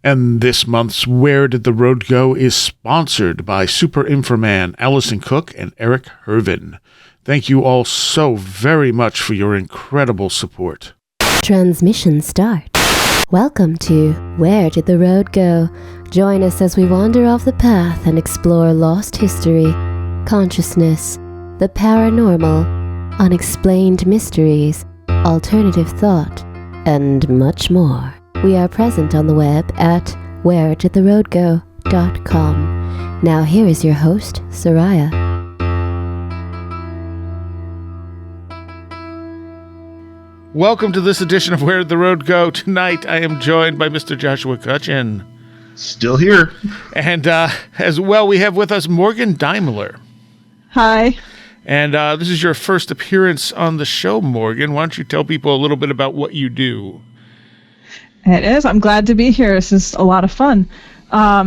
And this month's Where Did the Road Go is sponsored by Super Inframan Allison Cook and Eric Hervin. Thank you all so very much for your incredible support. Transmission start. Welcome to Where Did the Road Go? Join us as we wander off the path and explore lost history, consciousness, the paranormal, unexplained mysteries, alternative thought, and much more. We are present on the web at wheredidtheroadgo.com. Now here is your host, Seriah. Welcome to this edition of Where Did the Road Go? Tonight I am joined by Mr. Joshua Cutchin. Still here. And as well, we have with us Morgan Daimler. Hi. And this is your first appearance on the show, Morgan. Why don't you tell people a little bit about what you do? It is. I'm glad to be here. This is a lot of fun. I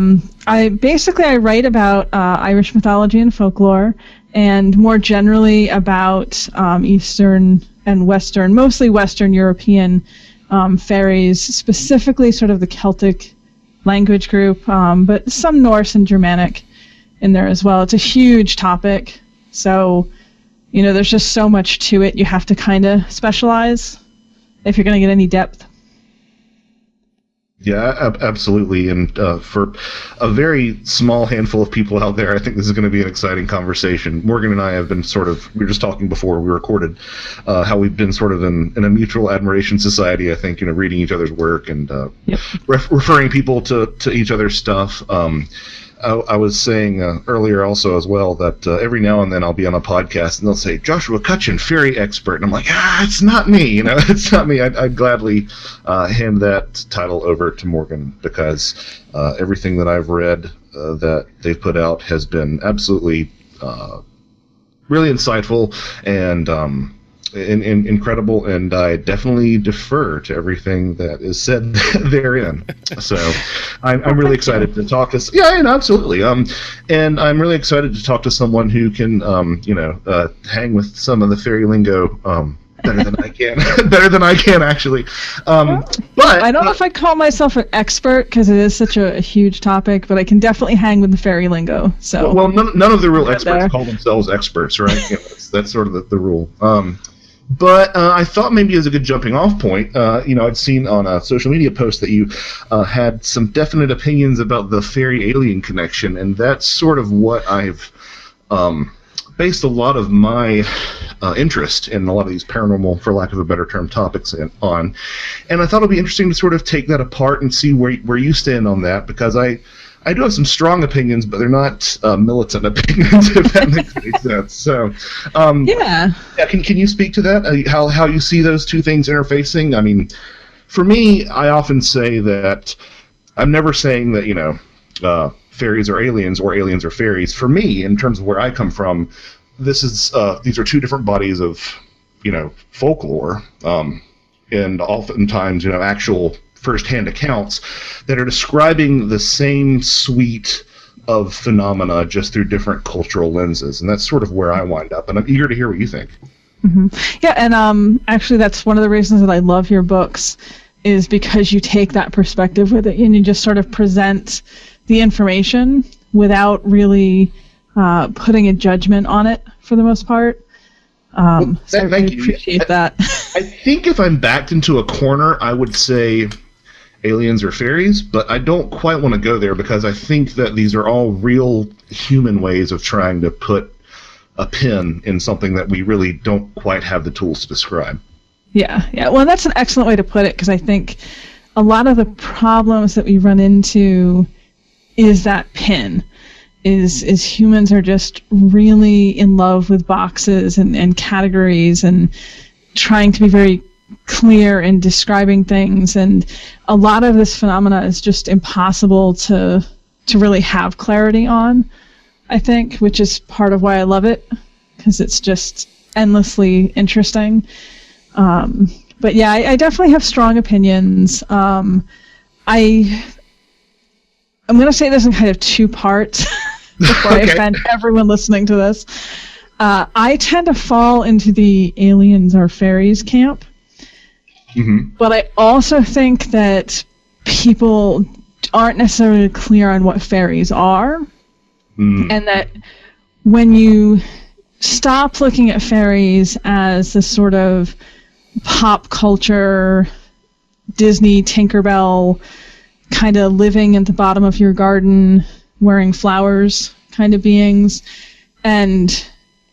write about Irish mythology and folklore, and more generally about Eastern and Western, mostly Western European fairies, specifically sort of the Celtic language group, but some Norse and Germanic in there as well. It's a huge topic, so there's just so much to it. You have to kind of specialize if you're going to get any depth. Yeah, absolutely. And for a very small handful of people out there, I think this is going to be an exciting conversation. Morgan and I have been we were just talking before we recorded, how we've been sort of in a mutual admiration society, I think, reading each other's work and referring people to each other's stuff. I was saying earlier also as well that every now and then I'll be on a podcast and they'll say, Joshua Cutchin, fairy expert. And I'm like, it's not me. It's not me. I'd gladly hand that title over to Morgan because everything that I've read that they've put out has been absolutely really insightful and incredible, and I definitely defer to everything that is said therein. So I'm really excited to talk to. Absolutely. And I'm really excited to talk to someone who can, hang with some of the fairy lingo better than I can. Better than I can, actually. But I don't know if I call myself an expert because it is such a huge topic, but I can definitely hang with the fairy lingo. So none of the real experts call themselves experts, right? That's sort of the rule. But I thought maybe as a good jumping off point, I'd seen on a social media post that you had some definite opinions about the fairy-alien connection, and that's sort of what I've based a lot of my interest in a lot of these paranormal, for lack of a better term, topics on. And I thought it would be interesting to sort of take that apart and see where you stand on that, because I do have some strong opinions, but they're not militant opinions, if that makes any sense. So, can you speak to that? How you see those two things interfacing? I mean, for me, I often say that I'm never saying that fairies are aliens or aliens are fairies. For me, in terms of where I come from, these are two different bodies of folklore, and oftentimes actual first-hand accounts that are describing the same suite of phenomena just through different cultural lenses, and that's sort of where I wind up, and I'm eager to hear what you think. Mm-hmm. Yeah, and actually that's one of the reasons that I love your books, is because you take that perspective with it and you just sort of present the information without really putting a judgment on it for the most part. So I really appreciate that. I think if I'm backed into a corner, I would say aliens or fairies, but I don't quite want to go there because I think that these are all real human ways of trying to put a pin in something that we really don't quite have the tools to describe. Yeah. Well, that's an excellent way to put it, because I think a lot of the problems that we run into is that pin. Is humans are just really in love with boxes and categories and trying to be very clear in describing things, and a lot of this phenomena is just impossible to really have clarity on, I think, which is part of why I love it, because it's just endlessly interesting. But yeah, I definitely have strong opinions. I'm going to say this in kind of two parts before I offend everyone listening to this. I tend to fall into the aliens are fairies camp. Mm-hmm. But I also think that people aren't necessarily clear on what fairies are, and that when you stop looking at fairies as this sort of pop culture, Disney Tinkerbell kind of living at the bottom of your garden wearing flowers kind of beings, and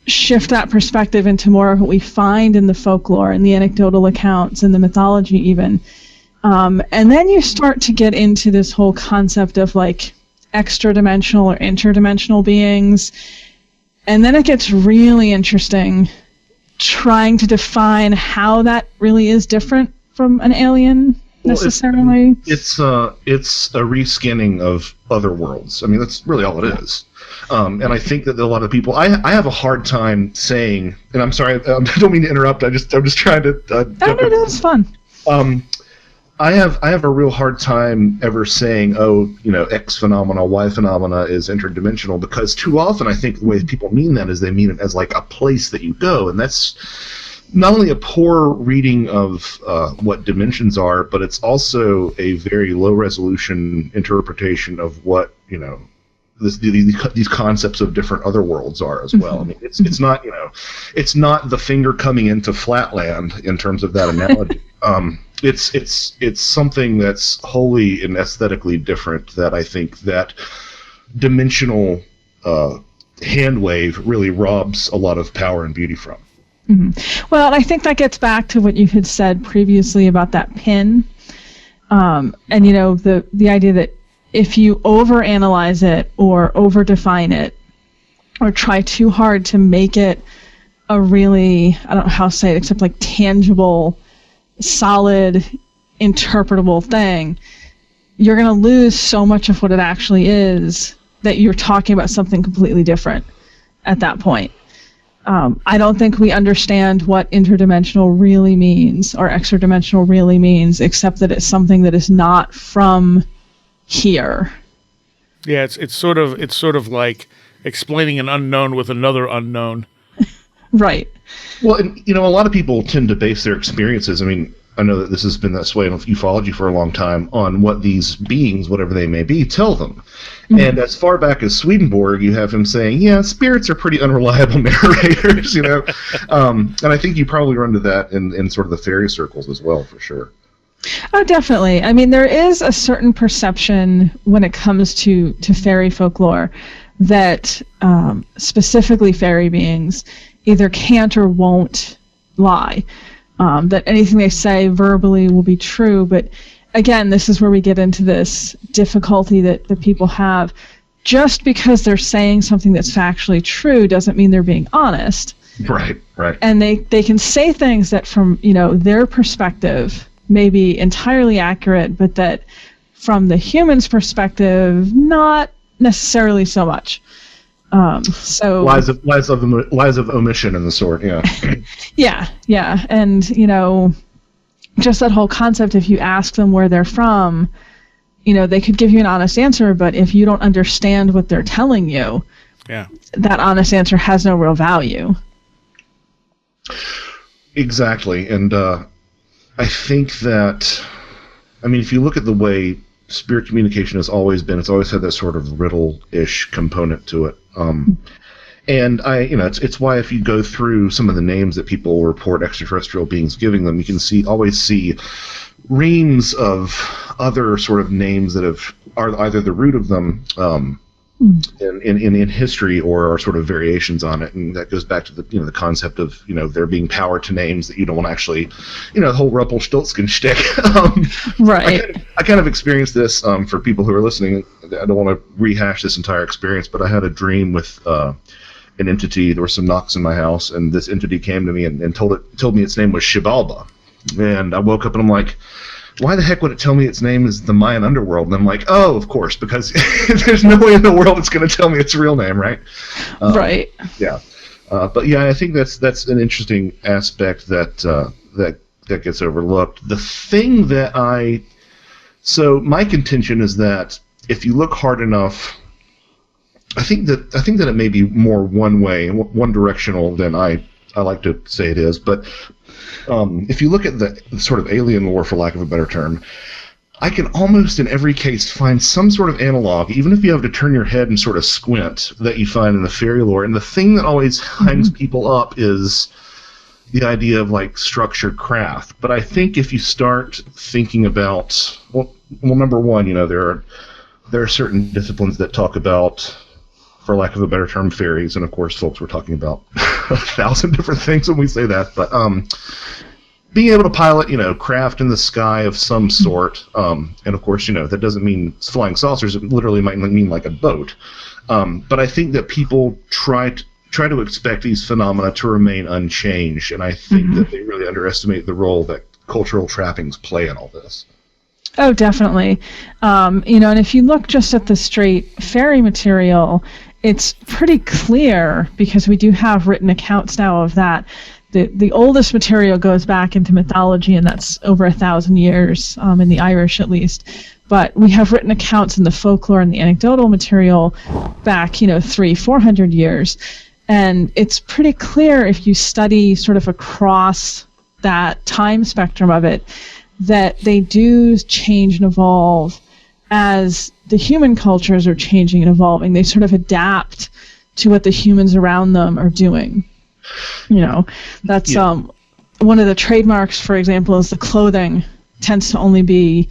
shift that perspective into more of what we find in the folklore and the anecdotal accounts and the mythology even. And then you start to get into this whole concept of like extra-dimensional or interdimensional beings. And then it gets really interesting trying to define how that really is different from an alien necessarily. Well, it's a reskinning of other worlds. I mean, that's really all it is. And I think that a lot of people, I have a hard time saying, and I'm sorry, I don't mean to interrupt. I'm just trying to. No, that's fun. I have a real hard time ever saying, oh, X phenomena, Y phenomena is interdimensional, because too often I think the way people mean that is they mean it as like a place that you go, and that's not only a poor reading of what dimensions are, but it's also a very low resolution interpretation of what these concepts of different other worlds are as well. I mean, it's not it's not the finger coming into Flatland in terms of that analogy. It's something that's wholly and aesthetically different that I think that dimensional hand wave really robs a lot of power and beauty from. Mm-hmm. Well, I think that gets back to what you had said previously about that pin, and the idea that if you overanalyze it or overdefine it or try too hard to make it a really, I don't know how to say it except like tangible, solid, interpretable thing, you're going to lose so much of what it actually is that you're talking about something completely different at that point. I don't think we understand what interdimensional really means or extra-dimensional really means, except that it's something that is not from here. Yeah, it's sort of like explaining an unknown with another unknown. Right. Well, and a lot of people tend to base their experiences. I mean, I know that this has been this way in ufology for a long time, on what these beings, whatever they may be, tell them. Mm-hmm. And as far back as Swedenborg, you have him saying, yeah, spirits are pretty unreliable narrators, and I think you probably run into that in sort of the fairy circles as well, for sure. Oh, definitely. I mean, there is a certain perception when it comes to fairy folklore that specifically fairy beings either can't or won't lie. That anything they say verbally will be true. But again, this is where we get into this difficulty that people have. Just because they're saying something that's factually true doesn't mean they're being honest. Right. And they can say things that from their perspective may be entirely accurate, but that from the human's perspective, not necessarily so much. So lies of omission and the sort, yeah. yeah, and just that whole concept. If you ask them where they're from, they could give you an honest answer, but if you don't understand what they're telling you, that honest answer has no real value. Exactly, and I think that, if you look at the way spirit communication has always been, it's always had that sort of riddle-ish component to it. And it's why if you go through some of the names that people report extraterrestrial beings giving them, you can always see reams of other sort of names that are either the root of them in history or are sort of variations on it, and that goes back to the concept of there being power to names that you don't want to actually the whole Rumpelstiltskin shtick. Right. I kind of experienced this for people who are listening. I don't want to rehash this entire experience, but I had a dream with an entity. There were some knocks in my house, and this entity came to me and told me its name was Xibalba, and I woke up and I'm like, why the heck would it tell me its name is the Mayan underworld? And I'm like, oh, of course, because there's no way in the world it's going to tell me its real name, right? Right. Yeah. But yeah, I think that's an interesting aspect that gets overlooked. The thing that so my contention is that if you look hard enough, I think that it may be more one way, one directional than I like to say it is, but if you look at the sort of alien lore, for lack of a better term, I can almost in every case find some sort of analog, even if you have to turn your head and sort of squint, that you find in the fairy lore. And the thing that always hangs people up is the idea of like structured craft. But I think if you start thinking about, well, number one, there are certain disciplines that talk about, for lack of a better term, fairies, and of course, folks, we're talking about 1,000 different things when we say that. But being able to pilot, craft in the sky of some sort, and of course, that doesn't mean flying saucers. It literally might mean like a boat. But I think that people try to expect these phenomena to remain unchanged, and I think that they really underestimate the role that cultural trappings play in all this. Oh, definitely. And if you look just at the straight fairy material, it's pretty clear, because we do have written accounts now of that. The oldest material goes back into mythology, and that's over 1,000 years, in the Irish at least. But we have written accounts in the folklore and the anecdotal material back, 300-400 years. And it's pretty clear, if you study sort of across that time spectrum of it, that they do change and evolve as the human cultures are changing and evolving. They sort of adapt to what the humans around them are doing. That's one of the trademarks, for example, is the clothing tends to only be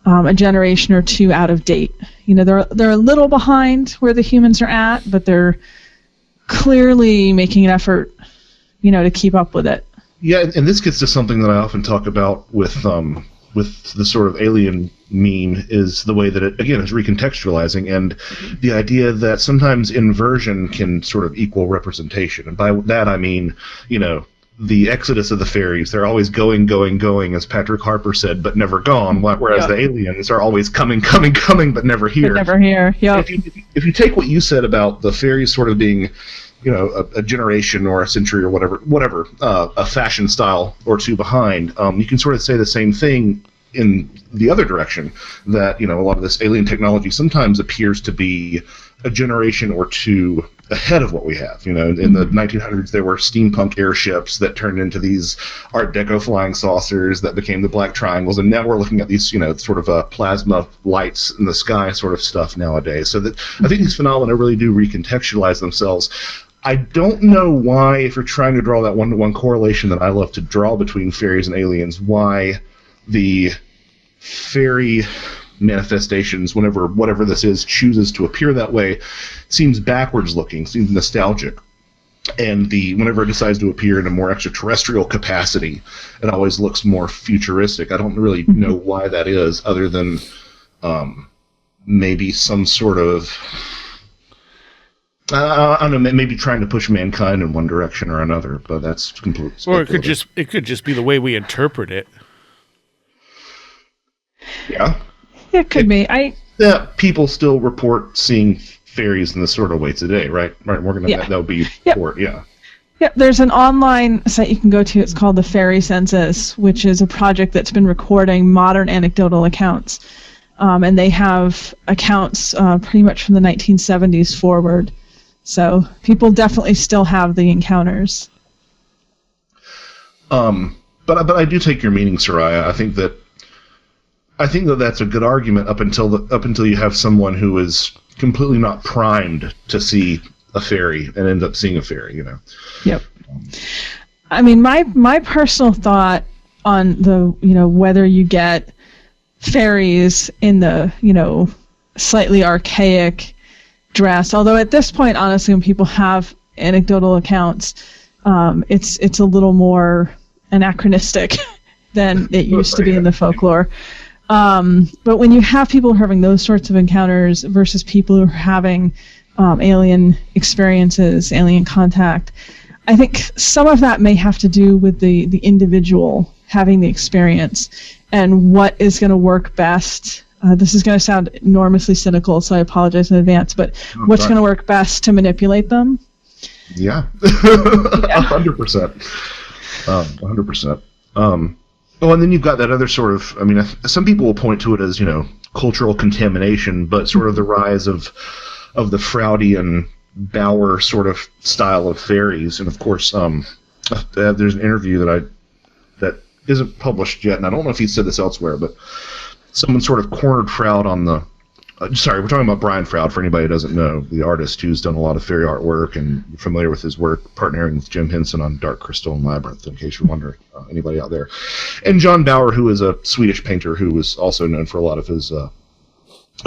a generation or two out of date. They're a little behind where the humans are at, but they're clearly making an effort, to keep up with it. Yeah, and this gets to something that I often talk about with the sort of alien meme, is the way that it, again, is recontextualizing, and the idea that sometimes inversion can sort of equal representation. And by that I mean, the exodus of the fairies, they're always going, as Patrick Harper said, but never gone, whereas the aliens are always coming, but never here. But never here, yeah. If you take what you said about the fairies sort of being, a generation or a century or whatever, a fashion style or two behind, you can sort of say the same thing in the other direction, that, a lot of this alien technology sometimes appears to be a generation or two ahead of what we have. In the 1900s, there were steampunk airships that turned into these Art Deco flying saucers that became the black triangles, and now we're looking at these, sort of plasma lights in the sky sort of stuff nowadays. So that I think these phenomena really do recontextualize themselves. I don't know why, if you're trying to draw that one-to-one correlation that I love to draw between fairies and aliens, why the fairy manifestations, whatever this is, chooses to appear that way, seems backwards looking, seems nostalgic. And whenever it decides to appear in a more extraterrestrial capacity, it always looks more futuristic. I don't really know why that is, other than maybe some sort of, I don't know, maybe trying to push mankind in one direction or another, but that's complete speculative. Or it could just be the way we interpret it. Yeah. It could be. Yeah, people still report seeing fairies in this sort of way today, right? Right. We're gonna that would be report, yeah. Yep, there's an online site you can go to. It's called the Fairy Census, which is a project that's been recording modern anecdotal accounts. And they have accounts pretty much from the 1970s forward. So people definitely still have the encounters. But I do take your meaning, Seriah. I think that that's a good argument up until you have someone who is completely not primed to see a fairy and end up seeing a fairy, Yep. I mean, my personal thought on the, whether you get fairies in the, slightly archaic dress, although at this point, honestly, when people have anecdotal accounts, it's a little more anachronistic than it used to be in the folklore. But when you have people having those sorts of encounters versus people who are having alien experiences, alien contact, I think some of that may have to do with the individual having the experience and what is going to work best. This is going to sound enormously cynical, so I apologize in advance, but what's going to work best to manipulate them? Yeah. 100%. 100%. Oh, and then you've got that other sort of, I mean, some people will point to it as, cultural contamination, but sort of the rise of the Freudian Bauer sort of style of fairies. And of course, there's an interview that isn't published yet, and I don't know if he said this elsewhere, but someone sort of cornered Froud on the. Sorry, we're talking about Brian Froud, for anybody who doesn't know, the artist who's done a lot of fairy artwork and familiar with his work, partnering with Jim Henson on Dark Crystal and Labyrinth, in case you're wondering, anybody out there. And John Bauer, who is a Swedish painter who was also known for a lot of his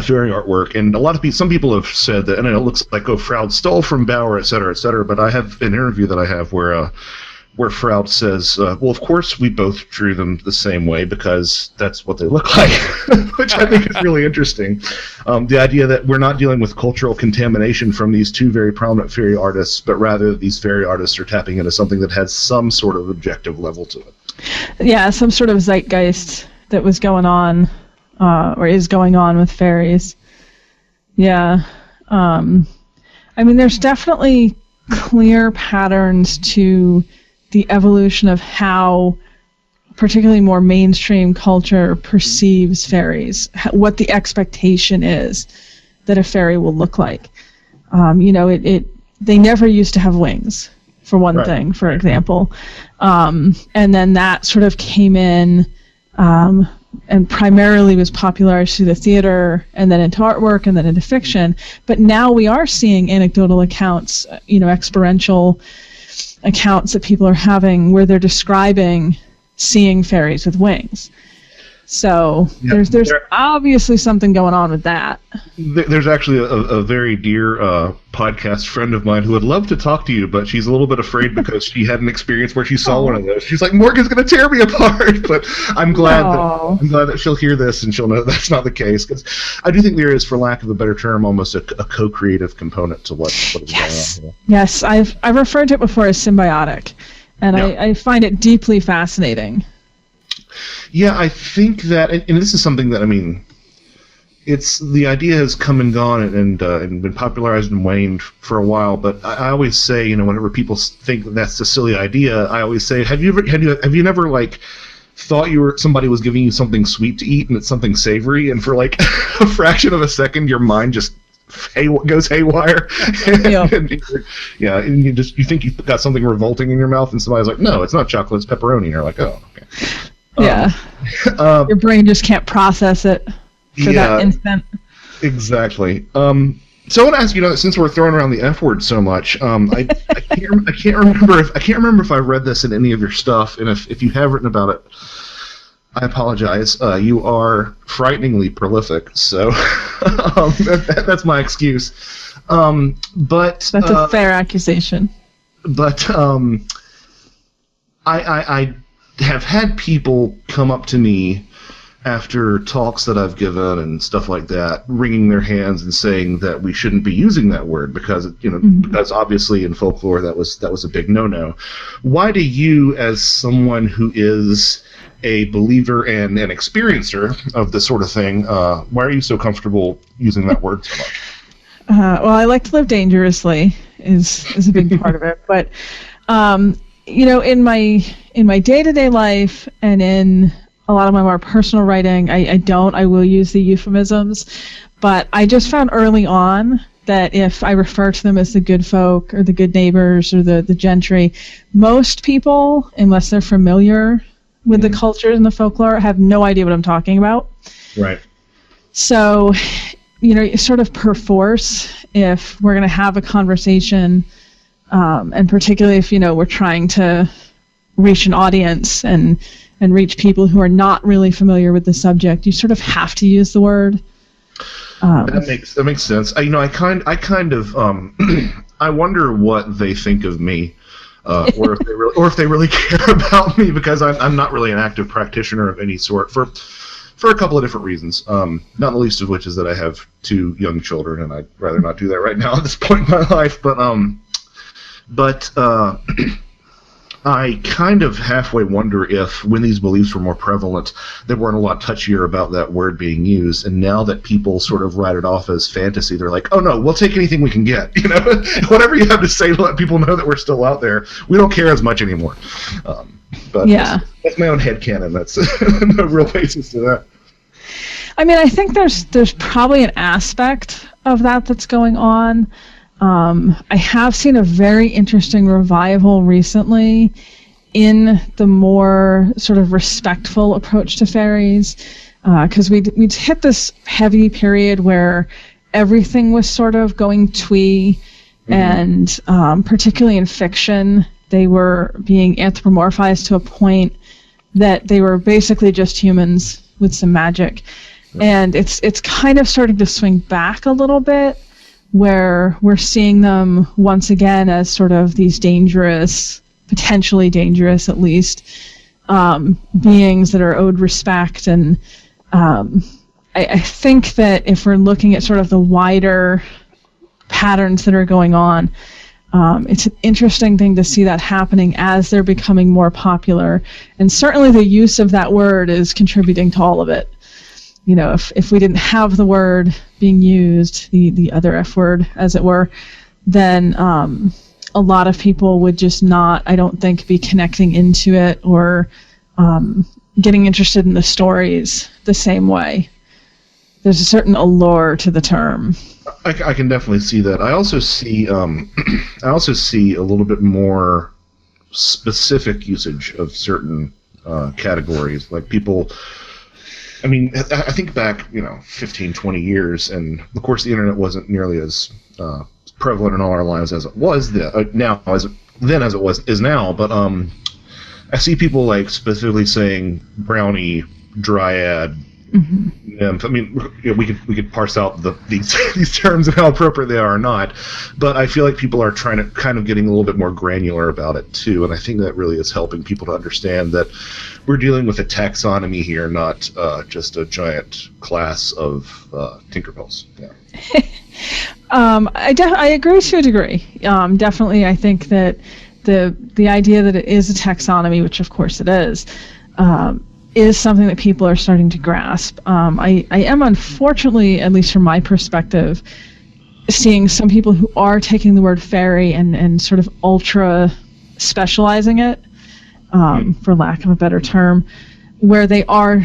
fairy artwork. And some people have said that, and it looks like, Froud stole from Bauer, et cetera, but I have an interview that I have where Froud says, well, of course we both drew them the same way because that's what they look like, which I think is really interesting. The idea that we're not dealing with cultural contamination from these two very prominent fairy artists, but rather these fairy artists are tapping into something that has some sort of objective level to it. Yeah, some sort of zeitgeist that was going on, or is going on with fairies. Yeah. There's definitely clear patterns to the evolution of how particularly more mainstream culture perceives fairies, what the expectation is that a fairy will look like. They never used to have wings, for one thing, for example. And then that sort of came in and primarily was popularized through the theater and then into artwork and then into fiction. But now we are seeing anecdotal accounts, experiential accounts that people are having where they're describing seeing fairies with wings. So there's obviously something going on with that. There's actually a very dear podcast friend of mine who would love to talk to you, but she's a little bit afraid because she had an experience where she saw one of those. She's like, Morgan's going to tear me apart. But I'm glad that she'll hear this and she'll know that's not the case. Because I do think there is, for lack of a better term, almost a co-creative component to what is going on here. Yes, I've referred to it before as symbiotic, and I find it deeply fascinating. Yeah, I think that, and this is something that, it's the idea has come and gone and been popularized and waned for a while. But I always say, whenever people think that's a silly idea, I always say, have you never thought somebody was giving you something sweet to eat and it's something savory, and for like a fraction of a second your mind just goes haywire. And you think you've got something revolting in your mouth, and somebody's like, no, it's not chocolate, it's pepperoni, and you're like, oh, okay. Your brain just can't process it for that instant. Exactly. So I want to ask you, since we're throwing around the F word so much, I can't remember if I read this in any of your stuff, and if you have written about it, I apologize. You are frighteningly prolific, so that's my excuse. But that's a fair accusation. But I have had people come up to me after talks that I've given and stuff like that, wringing their hands and saying that we shouldn't be using that word because because obviously in folklore that was a big no-no. Why do you, as someone who is a believer and an experiencer of this sort of thing, why are you so comfortable using that word so much? Well, I like to live dangerously is a big part of it, but in my day-to-day life and in a lot of my more personal writing, I will use the euphemisms, but I just found early on that if I refer to them as the good folk or the good neighbors or the gentry, most people, unless they're familiar with the cultures and the folklore, have no idea what I'm talking about. Right. So, sort of perforce, if we're going to have a conversation, and particularly if, we're trying to reach an audience and reach people who are not really familiar with the subject, you sort of have to use the word. That makes sense. I kind of I wonder what they think of me, or if they really care about me, because I'm not really an active practitioner of any sort for a couple of different reasons. Not the least of which is that I have 2 young children, and I'd rather not do that right now at this point in my life. But I kind of halfway wonder if, when these beliefs were more prevalent, they weren't a lot touchier about that word being used. And now that people sort of write it off as fantasy, they're like, oh no, we'll take anything we can get. Whatever you have to say to let people know that we're still out there. We don't care as much anymore. But that's my own headcanon. That's no real basis to that. I think there's probably an aspect of that's going on. I have seen a very interesting revival recently in the more sort of respectful approach to fairies. because we'd hit this heavy period where everything was sort of going twee, and particularly in fiction, they were being anthropomorphized to a point that they were basically just humans with some magic. And it's kind of starting to swing back a little bit, where we're seeing them once again as sort of these dangerous, potentially dangerous at least, beings that are owed respect. And I think that if we're looking at sort of the wider patterns that are going on, it's an interesting thing to see that happening as they're becoming more popular. And certainly the use of that word is contributing to all of it. You know, if we didn't have the word being used, the other F word, as it were, then a lot of people would just not, I don't think, be connecting into it or getting interested in the stories the same way. There's a certain allure to the term. I can definitely see that. I also see a little bit more specific usage of certain categories, like people. I mean, I think back, 15, 20 years, and of course the internet wasn't nearly as prevalent in all our lives as it was now, as it is now. But I see people like specifically saying brownie, dryad. I mean, we could parse out these terms and how appropriate they are or not, but I feel like people are trying to kind of getting a little bit more granular about it too, and I think that really is helping people to understand that we're dealing with a taxonomy here, not just a giant class of Tinkerbells. Yeah. I agree to a degree. Definitely, I think that the idea that it is a taxonomy, which of course it is something that people are starting to grasp. I am unfortunately, at least from my perspective, seeing some people who are taking the word fairy and sort of ultra specializing it, for lack of a better term, where they are,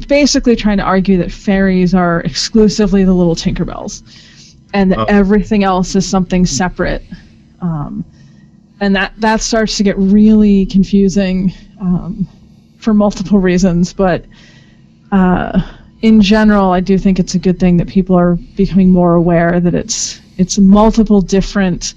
basically trying to argue that fairies are exclusively the little Tinkerbells, and that everything else is something separate. And that starts to get really confusing. For multiple reasons, but in general, I do think it's a good thing that people are becoming more aware that it's multiple different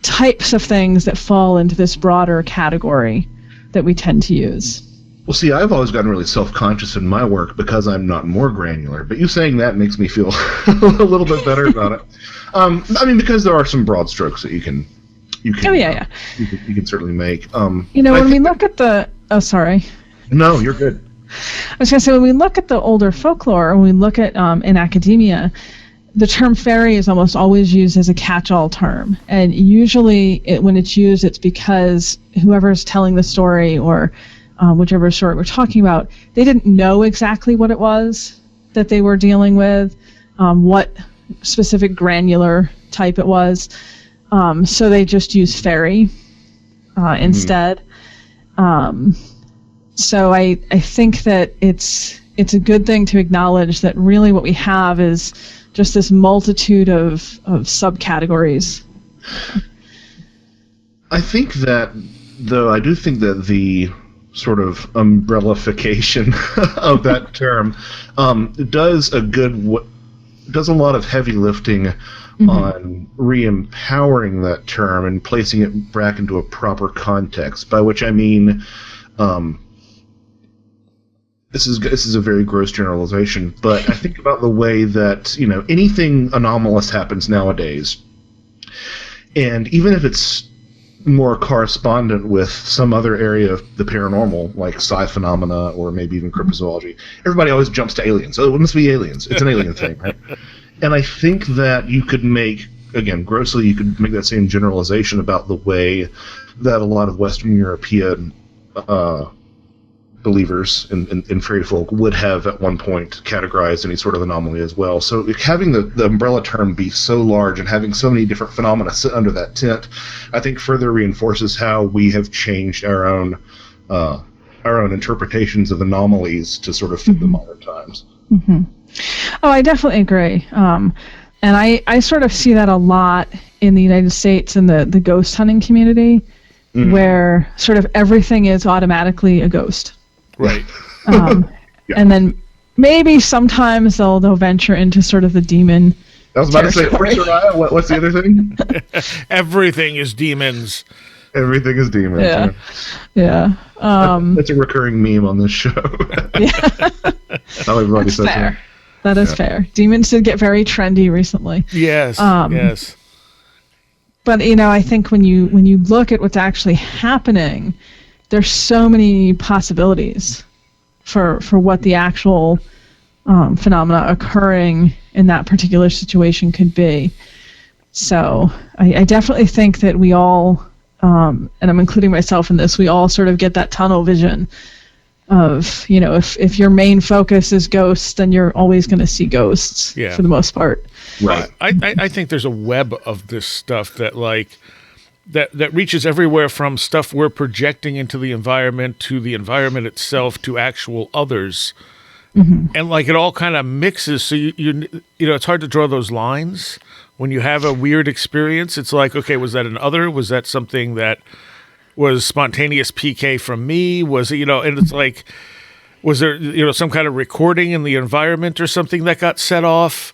types of things that fall into this broader category that we tend to use. Well, see, I've always gotten really self-conscious in my work because I'm not more granular, but you saying that makes me feel a little bit better about it. I mean, because there are some broad strokes that you can you can certainly make. When we look at the sorry. No, you're good. I was going to say, when we look at the older folklore, when we look at in academia, the term fairy is almost always used as a catch-all term. And usually when it's used, it's because whoever's telling the story or whichever story we're talking about, they didn't know exactly what it was that they were dealing with, what specific granular type it was. So they just use fairy instead. So I think that it's a good thing to acknowledge that really what we have is just this multitude of subcategories. I think that, though, I do think that the sort of umbrellification of that term does a lot of heavy lifting on re-empowering that term and placing it back into a proper context, by which I mean this is a very gross generalization, but I think about the way that, anything anomalous happens nowadays, and even if it's more correspondent with some other area of the paranormal, like psi phenomena or maybe even cryptozoology, everybody always jumps to aliens. Oh, it must be aliens. It's an alien thing, right? And I think that you could make, again, grossly, you could make that same generalization about the way that a lot of Western European believers in fairy folk would have at one point categorized any sort of anomaly as well. So having the umbrella term be so large and having so many different phenomena sit under that tent, I think further reinforces how we have changed our own interpretations of anomalies to sort of fit the modern times. Oh, I definitely agree. And I sort of see that a lot in the United States in the ghost hunting community, where sort of everything is automatically a ghost. Right. And then maybe sometimes they'll venture into sort of the demon. I was about to say, Seriah, what's the other thing? Everything is demons. Everything is demons. Yeah. That's a recurring meme on this show. Yeah. How everybody says fair. That is fair. Demons did get very trendy recently. Yes. Yes. But I think when you look at what's actually happening, there's so many possibilities for what the actual phenomena occurring in that particular situation could be. So I definitely think that we all, and I'm including myself in this, we all sort of get that tunnel vision of, if your main focus is ghosts, then you're always going to see ghosts for the most part. Right. I think there's a web of this stuff that that reaches everywhere from stuff we're projecting into the environment to the environment itself to actual others. Mm-hmm. And it all kind of mixes. So you it's hard to draw those lines when you have a weird experience. It's like, okay, was that an other? Was that something that was spontaneous PK from me? Was it, and it's like, was there, some kind of recording in the environment or something that got set off?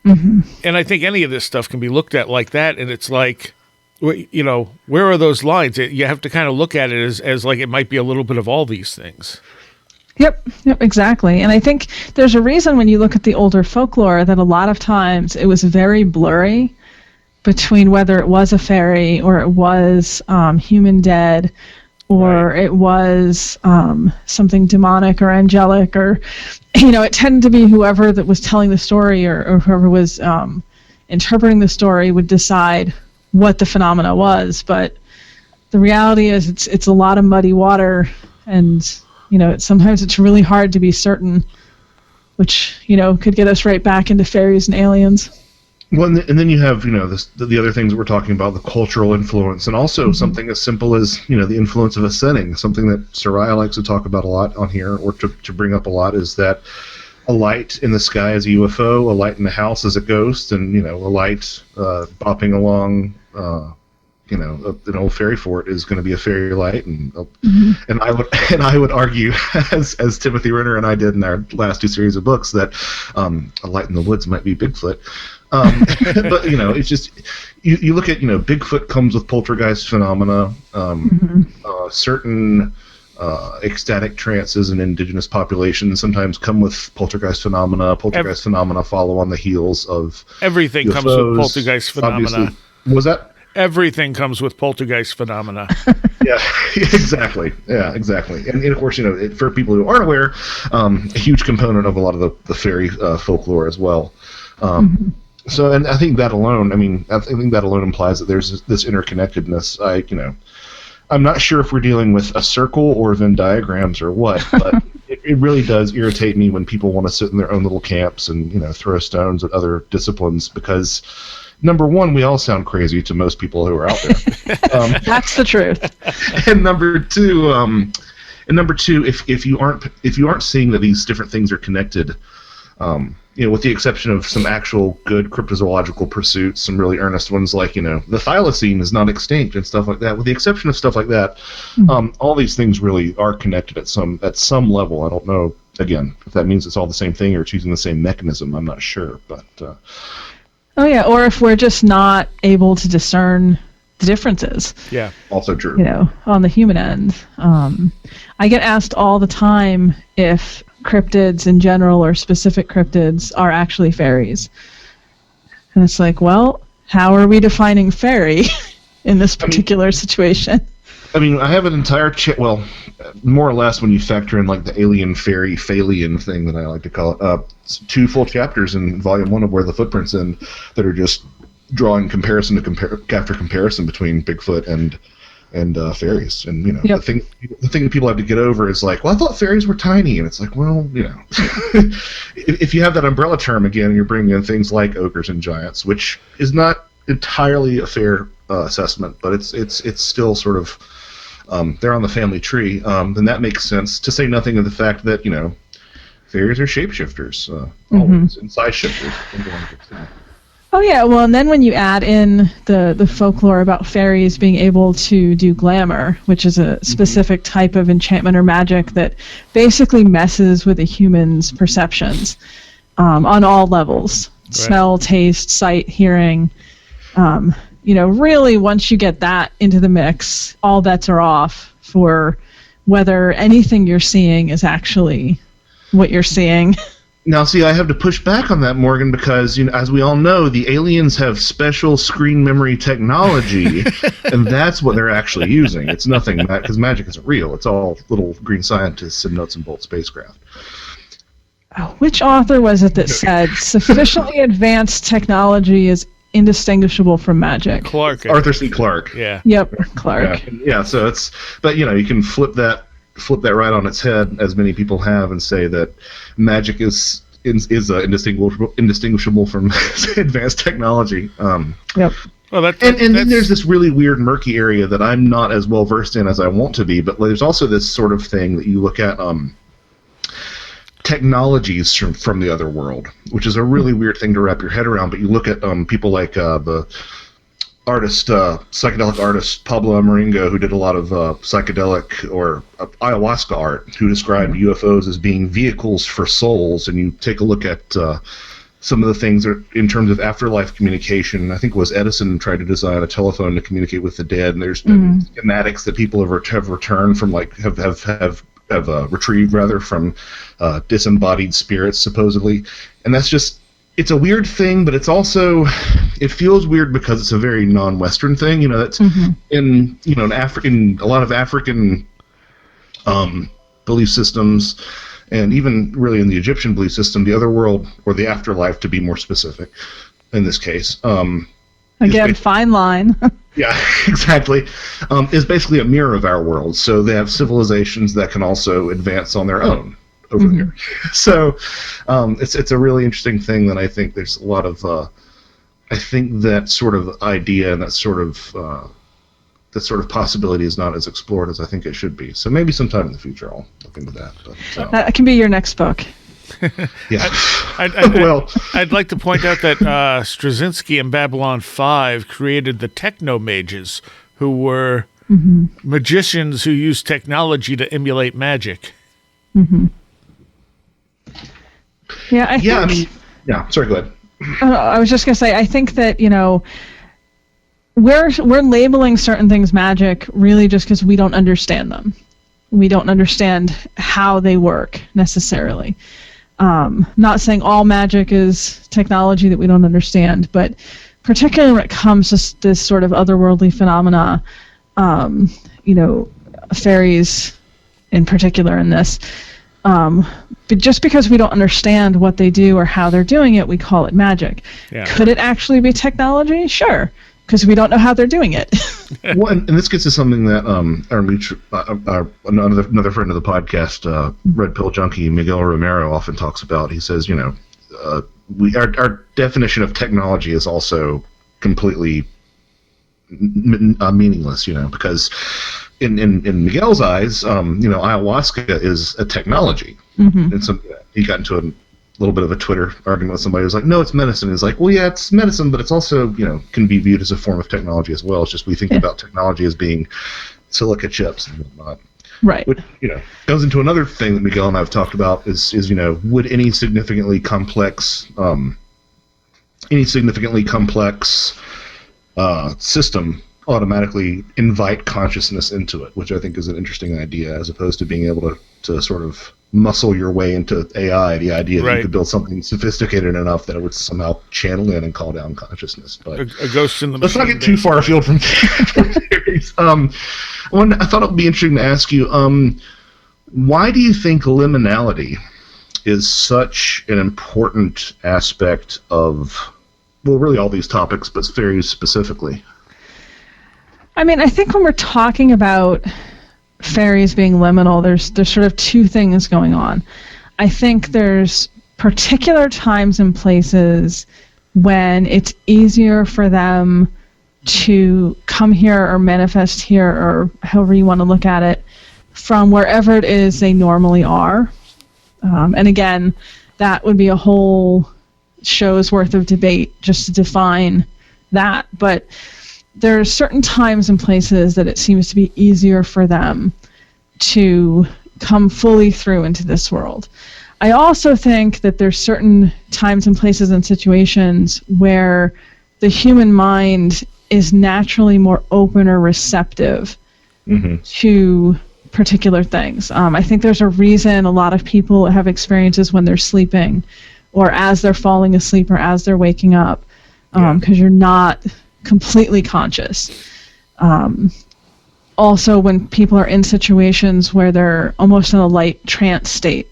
Mm-hmm. And I think any of this stuff can be looked at like that. And it's like, where are those lines? You have to kind of look at it as like it might be a little bit of all these things. Yep, exactly. And I think there's a reason when you look at the older folklore that a lot of times it was very blurry between whether it was a fairy or it was human dead or it was something demonic or angelic, or it tended to be whoever that was telling the story or whoever was interpreting the story would decide what the phenomena was. But the reality is it's a lot of muddy water, and sometimes it's really hard to be certain, which could get us right back into fairies and aliens. Well, and then you have, the other things that we're talking about, the cultural influence, and also something as simple as, the influence of a setting. Something that Seriah likes to talk about a lot on here, or to bring up a lot, is that a light in the sky is a UFO, a light in the house is a ghost, and, a light bopping along, an old fairy fort is going to be a fairy light, and I would argue, as Timothy Renner and I did in our last two series of books, that a light in the woods might be Bigfoot. But it's just you look at Bigfoot comes with poltergeist phenomena, certain ecstatic trances in indigenous populations sometimes come with poltergeist phenomena. Poltergeist phenomena follow on the heels of everything UFOs, comes with poltergeist phenomena. Obviously. Was that? Everything comes with poltergeist phenomena. Yeah, exactly. Yeah, exactly. And of course, for people who aren't aware, a huge component of a lot of the fairy folklore as well. So, and I think that alone, implies that there's this interconnectedness. I'm not sure if we're dealing with a circle or Venn diagrams or what, but it really does irritate me when people want to sit in their own little camps and, throw stones at other disciplines, because number one, we all sound crazy to most people who are out there. That's the truth. And number two, if you aren't seeing that these different things are connected, with the exception of some actual good cryptozoological pursuits, some really earnest ones like, the thylacine is not extinct and stuff like that. With the exception of stuff like that, all these things really are connected at some level. I don't know, again, if that means it's all the same thing or it's using the same mechanism. I'm not sure, but. Oh yeah, or if we're just not able to discern the differences. Yeah, also true. On the human end. I get asked all the time if cryptids in general or specific cryptids are actually fairies. And it's like, well, how are we defining fairy in this particular situation? I have an entire more or less when you factor in the alien fairy Phalian thing that I like to call it, 2 full chapters in volume 1 of Where the Footprints End that are just drawing comparison after comparison between Bigfoot and fairies. And the thing that people have to get over is like, well, I thought fairies were tiny, and it's like, well, if you have that umbrella term again, you're bringing in things like ogres and giants, which is not entirely a fair assessment, but it's still sort of they're on the family tree. Then that makes sense. To say nothing of the fact that fairies are shapeshifters, always, and size shifters. Oh Oh yeah, well, and then when you add in the folklore about fairies being able to do glamour, which is a specific type of enchantment or magic that basically messes with a human's perceptions on all levels. Right. Smell, taste, sight, hearing. Really, once you get that into the mix, all bets are off for whether anything you're seeing is actually what you're seeing. Now, see, I have to push back on that, Morgan, because, as we all know, the aliens have special screen memory technology, and that's what they're actually using. It's nothing, because magic isn't real. It's all little green scientists and nuts and bolts spacecraft. Which author was it that said sufficiently advanced technology is indistinguishable from magic? Clarke. Arthur C. Clarke. Yeah. Yep, Clarke. Yeah, so it's, but you can flip that right on its head, as many people have, and say that magic is indistinguishable from advanced technology. Yep. Well, and then there's this really weird, murky area that I'm not as well versed in as I want to be. But there's also this sort of thing that you look at. Technologies from the other world, which is a really weird thing to wrap your head around. But you look at people like the psychedelic artist Pablo Amaringo, who did a lot of psychedelic or ayahuasca art, who described UFOs as being vehicles for souls. And you take a look at some of the things in terms of afterlife communication. I think it was Edison tried to design a telephone to communicate with the dead, and there's been schematics that people have returned from, like have retrieved rather from disembodied spirits, supposedly. And that's just, it's a weird thing, but it's also, it feels weird because it's a very non-Western thing. That's in a lot of African belief systems, and even really in the Egyptian belief system, the other world, or the afterlife to be more specific in this case. Again, fine line. Yeah, exactly. Is basically a mirror of our world. So they have civilizations that can also advance on their own over there. So it's a really interesting thing that I think there's a lot of. I think that sort of idea and that sort of possibility is not as explored as I think it should be. So maybe sometime in the future I'll look into that. But, that can be your next book. Yeah. I'd like to point out that Straczynski in Babylon 5 created the techno-mages, who were magicians who used technology to emulate magic. Yeah, sorry, go ahead. I was just going to say, I think that, we're labeling certain things magic really just because we don't understand them. We don't understand how they work necessarily. Not saying all magic is technology that we don't understand, but particularly when it comes to this sort of otherworldly phenomena, fairies in particular in this, but just because we don't understand what they do or how they're doing it, we call it magic. Yeah. Could it actually be technology? Sure, because we don't know how they're doing it. Well, and this gets to something that another friend of the podcast, Red Pill Junkie, Miguel Romero, often talks about. He says, our definition of technology is also completely meaningless, because in Miguel's eyes, ayahuasca is a technology. And so he got into a little bit of a Twitter argument with somebody who was like, no, it's medicine. He's like, well, yeah, it's medicine, but it's also, can be viewed as a form of technology as well. It's just we think about technology as being silica chips and whatnot. Right. Which, goes into another thing that Miguel and I have talked about is would any significantly complex system automatically invite consciousness into it, which I think is an interesting idea, as opposed to being able to sort of muscle your way into AI, the idea that you could build something sophisticated enough that it would somehow channel in and call down consciousness. But a ghost in the let's not get too far afield from theories. I thought it would be interesting to ask you, why do you think liminality is such an important aspect of, well, really all these topics, but fairies specifically? I mean, I think when we're talking about fairies being liminal, there's sort of two things going on. I think there's particular times and places when it's easier for them to come here or manifest here, or however you want to look at it, from wherever it is they normally are. And again, that would be a whole shows worth of debate just to define that. But there are certain times and places that it seems to be easier for them to come fully through into this world. I also think that there's certain times and places and situations where the human mind is naturally more open or receptive to particular things. I think there's a reason a lot of people have experiences when they're sleeping or as they're falling asleep or as they're waking up, because you're not completely conscious. Also, when people are in situations where they're almost in a light trance state,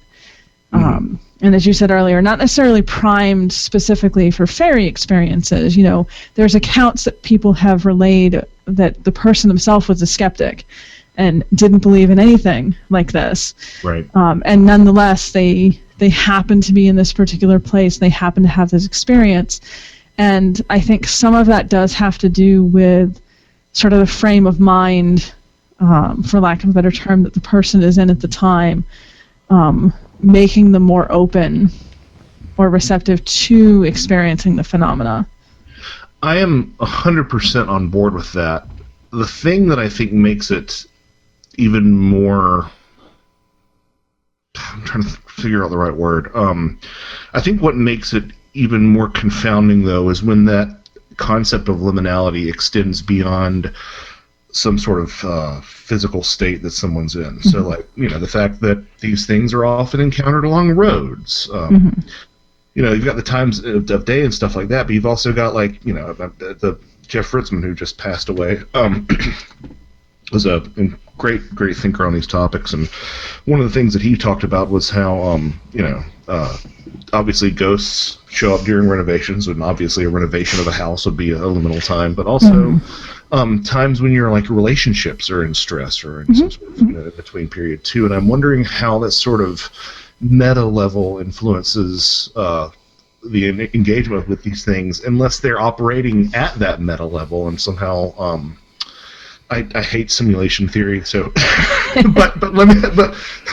and as you said earlier, not necessarily primed specifically for fairy experiences. You know, there's accounts that people have relayed that the person himself was a skeptic and didn't believe in anything like this. Right. And nonetheless, they happen to be in this particular place. They happen to have this experience. And I think some of that does have to do with sort of the frame of mind, for lack of a better term, that the person is in at the time, making them more open or receptive to experiencing the phenomena. I am 100% on board with that. The thing that I think makes it even more... I'm trying to figure out the right word. I think what makes it even more confounding, though, is when that concept of liminality extends beyond some sort of physical state that someone's in. So, like, you know, the fact that these things are often encountered along roads. You know, you've got the times of day and stuff like that, but you've also got, like, you know, the Jeff Ritzman, who just passed away, was a great thinker on these topics, and one of the things that he talked about was how, you know, obviously ghosts show up during renovations, and obviously a renovation of a house would be a liminal time, but also times when your like relationships are in stress or in some sort of, you know, in between period too. And I'm wondering how that sort of meta level influences the engagement with these things, unless they're operating at that meta level and somehow. I hate simulation theory, so but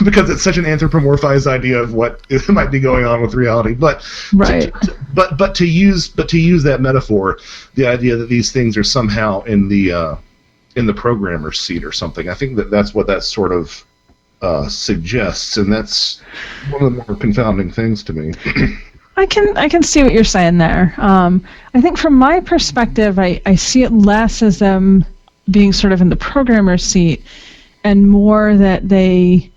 because it's such an anthropomorphized idea of what might be going on with reality, but right. But to use that metaphor, the idea that these things are somehow in the programmer's seat or something, I think that's what that sort of suggests, and that's one of the more confounding things to me. I can see what you're saying there. I think from my perspective, I see it less as them being sort of in the programmer's seat, and more that they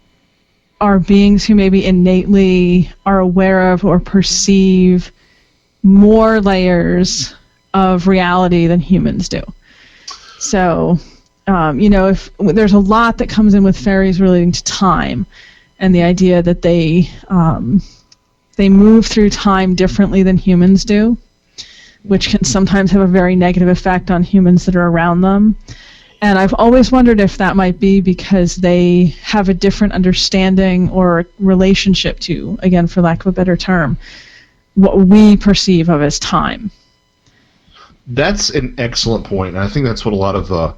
are beings who maybe innately are aware of or perceive more layers of reality than humans do. So, you know, if there's a lot that comes in with fairies relating to time, and the idea that they move through time differently than humans do, which can sometimes have a very negative effect on humans that are around them. And I've always wondered if that might be because they have a different understanding or relationship to, again, for lack of a better term, what we perceive of as time. That's an excellent point, and I think that's what a lot of what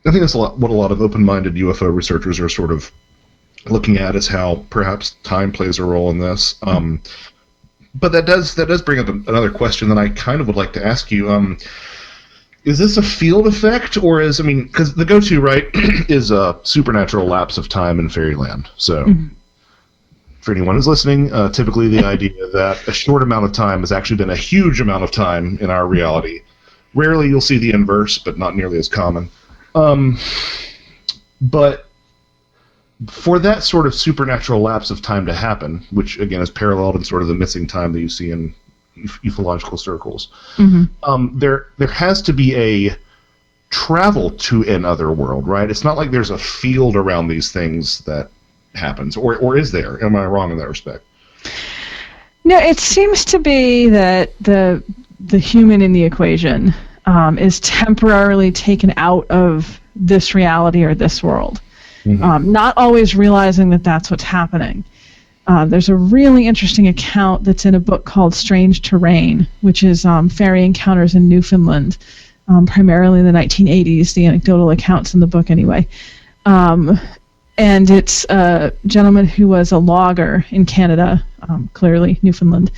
a lot of open-minded UFO researchers are sort of looking at, is how perhaps time plays a role in this. But that does bring up another question that I kind of would like to ask you. Is this a field effect, or because the go-to, right, is a supernatural lapse of time in fairyland. So for anyone who's listening, typically the idea that a short amount of time has actually been a huge amount of time in our reality. Rarely you'll see the inverse, but not nearly as common. But for that sort of supernatural lapse of time to happen, which again is paralleled in sort of the missing time that you see in ufological circles, there has to be a travel to another world, right? It's not like there's a field around these things that happens, or is there? Am I wrong in that respect? No, it seems to be that the human in the equation is temporarily taken out of this reality or this world. Not always realizing that that's what's happening. There's a really interesting account that's in a book called Strange Terrain, which is fairy encounters in Newfoundland, primarily in the 1980s, the anecdotal accounts in the book anyway. And it's a gentleman who was a logger in Canada, clearly Newfoundland,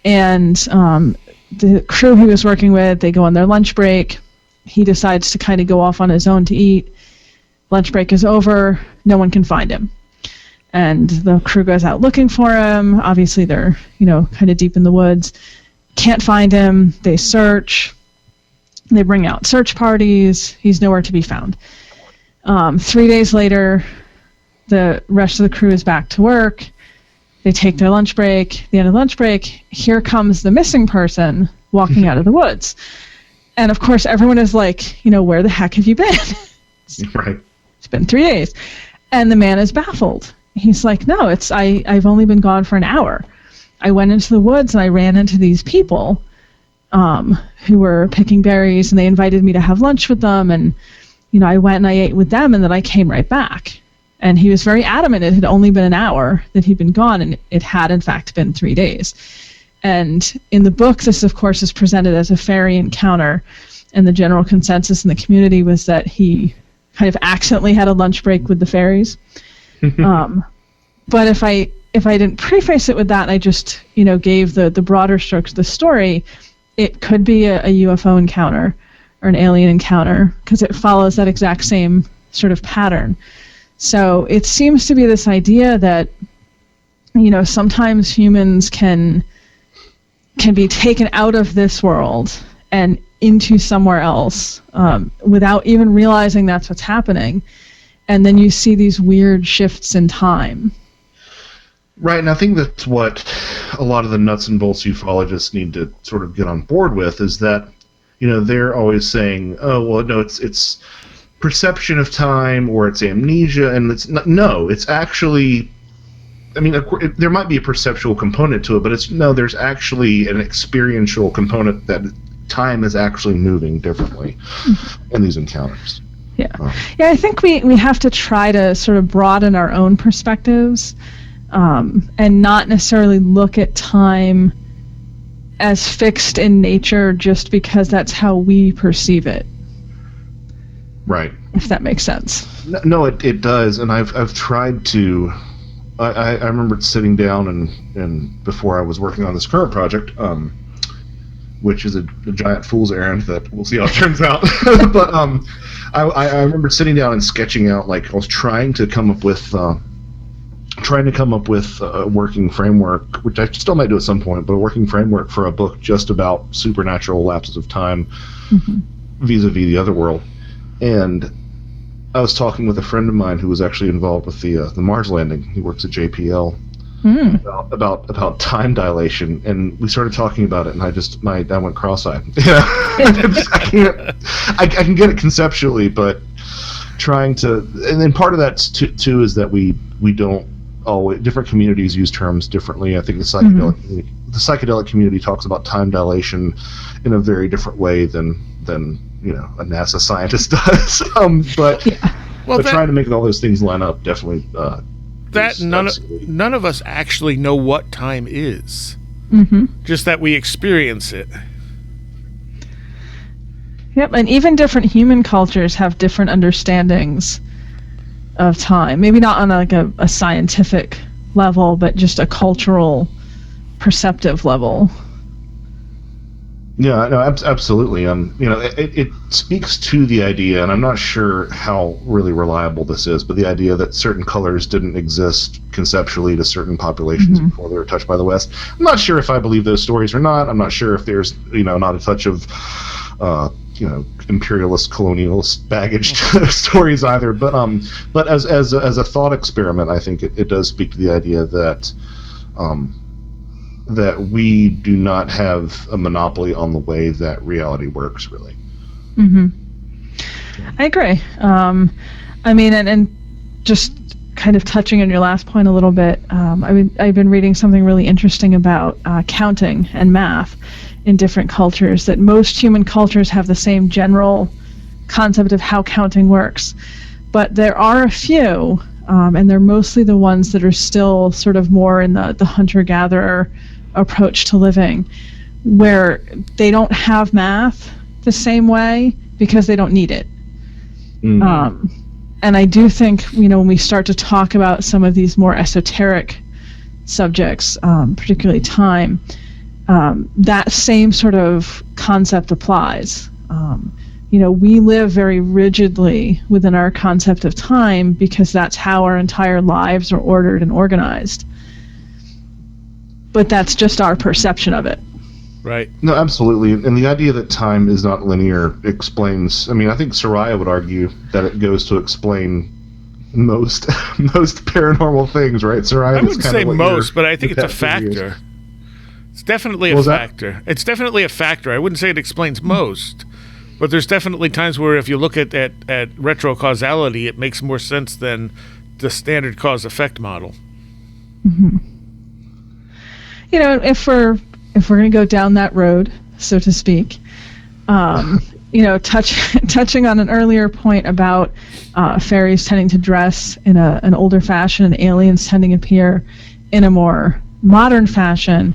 And the crew he was working with, they go on their lunch break. He decides to kind of go off on his own to eat. Lunch break is over. No one can find him. And the crew goes out looking for him. Obviously, they're, kind of deep in the woods. Can't find him. They search. They bring out search parties. He's nowhere to be found. 3 days later, the rest of the crew is back to work. They take their lunch break. At the end of lunch break, here comes the missing person walking out of the woods. And, of course, everyone is like, where the heck have you been? Right. It's been 3 days. And the man is baffled. He's like, no, I've only been gone for an hour. I went into the woods and I ran into these people who were picking berries, and they invited me to have lunch with them. And, I went and I ate with them, and then I came right back. And he was very adamant it had only been an hour that he'd been gone, and it had, in fact, been 3 days. And in the book, this, of course, is presented as a fairy encounter, and the general consensus in the community was that he kind of accidentally had a lunch break with the fairies. But if I didn't preface it with that, and I just gave the broader strokes of the story, it could be a UFO encounter or an alien encounter, because it follows that exact same sort of pattern. So it seems to be this idea that sometimes humans can be taken out of this world and into somewhere else without even realizing that's what's happening. And then you see these weird shifts in time. Right, and I think that's what a lot of the nuts and bolts ufologists need to sort of get on board with, is that, they're always saying, oh, well, no, it's perception of time, or it's amnesia, and it's not, no, it's actually, there might be a perceptual component to it, but there's actually an experiential component that time is actually moving differently in these encounters. Yeah, I think we have to try to sort of broaden our own perspectives, and not necessarily look at time as fixed in nature just because that's how we perceive it. Right. If that makes sense. No, it does, and I've tried to. I remember sitting down and before I was working on this current project, which is a giant fool's errand that we'll see how it turns out. But I remember sitting down and sketching out, like, I was trying to come up with a working framework, which I still might do at some point, but a working framework for a book just about supernatural lapses of time vis-a-vis the other world. And I was talking with a friend of mine who was actually involved with the Mars landing. He works at JPL. About time dilation, and we started talking about it, and I went cross-eyed. I can get it conceptually, but trying to, and then part of that too is that we don't always, different communities use terms differently. I think the psychedelic community talks about time dilation in a very different way than a NASA scientist does. But trying to make all those things line up definitely. None of us actually know what time is. Just that we experience it. Yep, and even different human cultures have different understandings of time. Maybe not on like a scientific level, but just a cultural, perceptive level. Yeah, no, absolutely. It speaks to the idea, and I'm not sure how really reliable this is, but the idea that certain colors didn't exist conceptually to certain populations before they were touched by the West. I'm not sure if I believe those stories or not. I'm not sure if there's, not a touch of, imperialist, colonialist baggage to those stories either. But as a thought experiment, I think it does speak to the idea that. That we do not have a monopoly on the way that reality works, really. I agree. And just kind of touching on your last point a little bit, I've been reading something really interesting about counting and math in different cultures, that most human cultures have the same general concept of how counting works. But there are a few, and they're mostly the ones that are still sort of more in the hunter-gatherer approach to living, where they don't have math the same way because they don't need it. And I do think, when we start to talk about some of these more esoteric subjects, particularly time, that same sort of concept applies. We live very rigidly within our concept of time because that's how our entire lives are ordered and organized. But that's just our perception of it. Right. No, absolutely. And the idea that time is not linear explains, I think Seriah would argue that it goes to explain most paranormal things, right? Seriah, I wouldn't say most, but I think it's a factor. It's definitely a factor. It's definitely a factor. I wouldn't say it explains most. But there's definitely times where if you look at retrocausality, it makes more sense than the standard cause-effect model. Mm-hmm. If we're going to go down that road, so to speak, touching on an earlier point about fairies tending to dress in an older fashion and aliens tending to appear in a more modern fashion,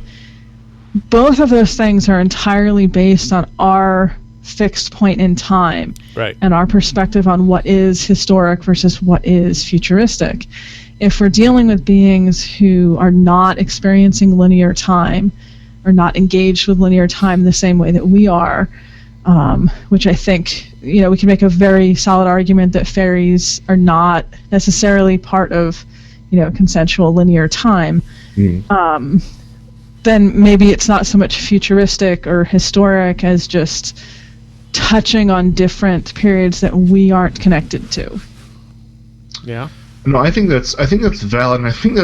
both of those things are entirely based on our fixed point in time, right, and our perspective on what is historic versus what is futuristic. If we're dealing with beings who are not experiencing linear time or not engaged with linear time in the same way that we are, which I think we can make a very solid argument that fairies are not necessarily part of consensual linear time, then maybe it's not so much futuristic or historic as just touching on different periods that we aren't connected to. Yeah. No, I think that's valid, and I think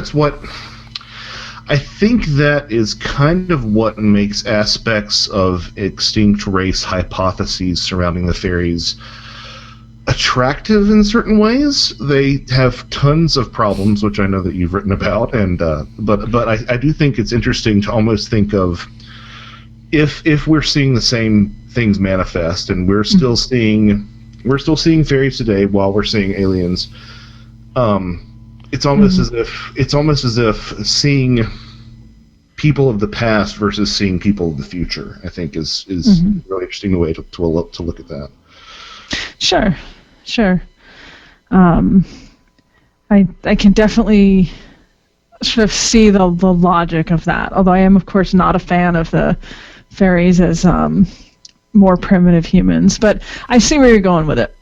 that is kind of what makes aspects of extinct race hypotheses surrounding the fairies attractive in certain ways. They have tons of problems, which I know that you've written about, and but I do think it's interesting to almost think of if we're seeing the same things manifest, and we're still seeing fairies today while we're seeing aliens. It's almost as if seeing people of the past versus seeing people of the future, I think, is a really interesting way to look at that. Sure. I can definitely sort of see the logic of that, although I am, of course, not a fan of the fairies as more primitive humans, but I see where you're going with it.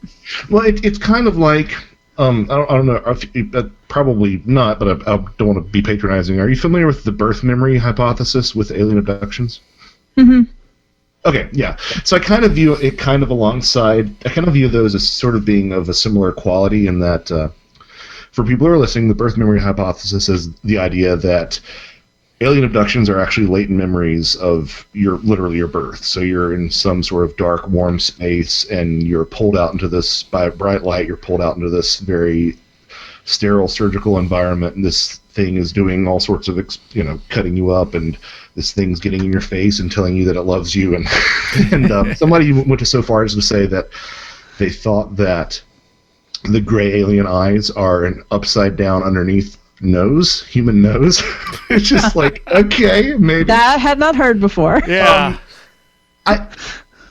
Well, it's kind of like, I don't know, probably not, but I don't want to be patronizing. Are you familiar with the birth memory hypothesis with alien abductions? Mm-hmm. Okay, yeah. So I kind of view it kind of alongside, I kind of view those as sort of being of a similar quality in that, for people who are listening, the birth memory hypothesis is the idea that alien abductions are actually latent memories of literally your birth. So you're in some sort of dark, warm space, and you're pulled out into this, by bright light, you're pulled out into this very sterile surgical environment, and this thing is doing all sorts of, cutting you up, and this thing's getting in your face and telling you that it loves you. And somebody went to so far as to say that they thought that the gray alien eyes are an upside down underneath nose, human nose. It's just like, okay, maybe. That I had not heard before. Yeah.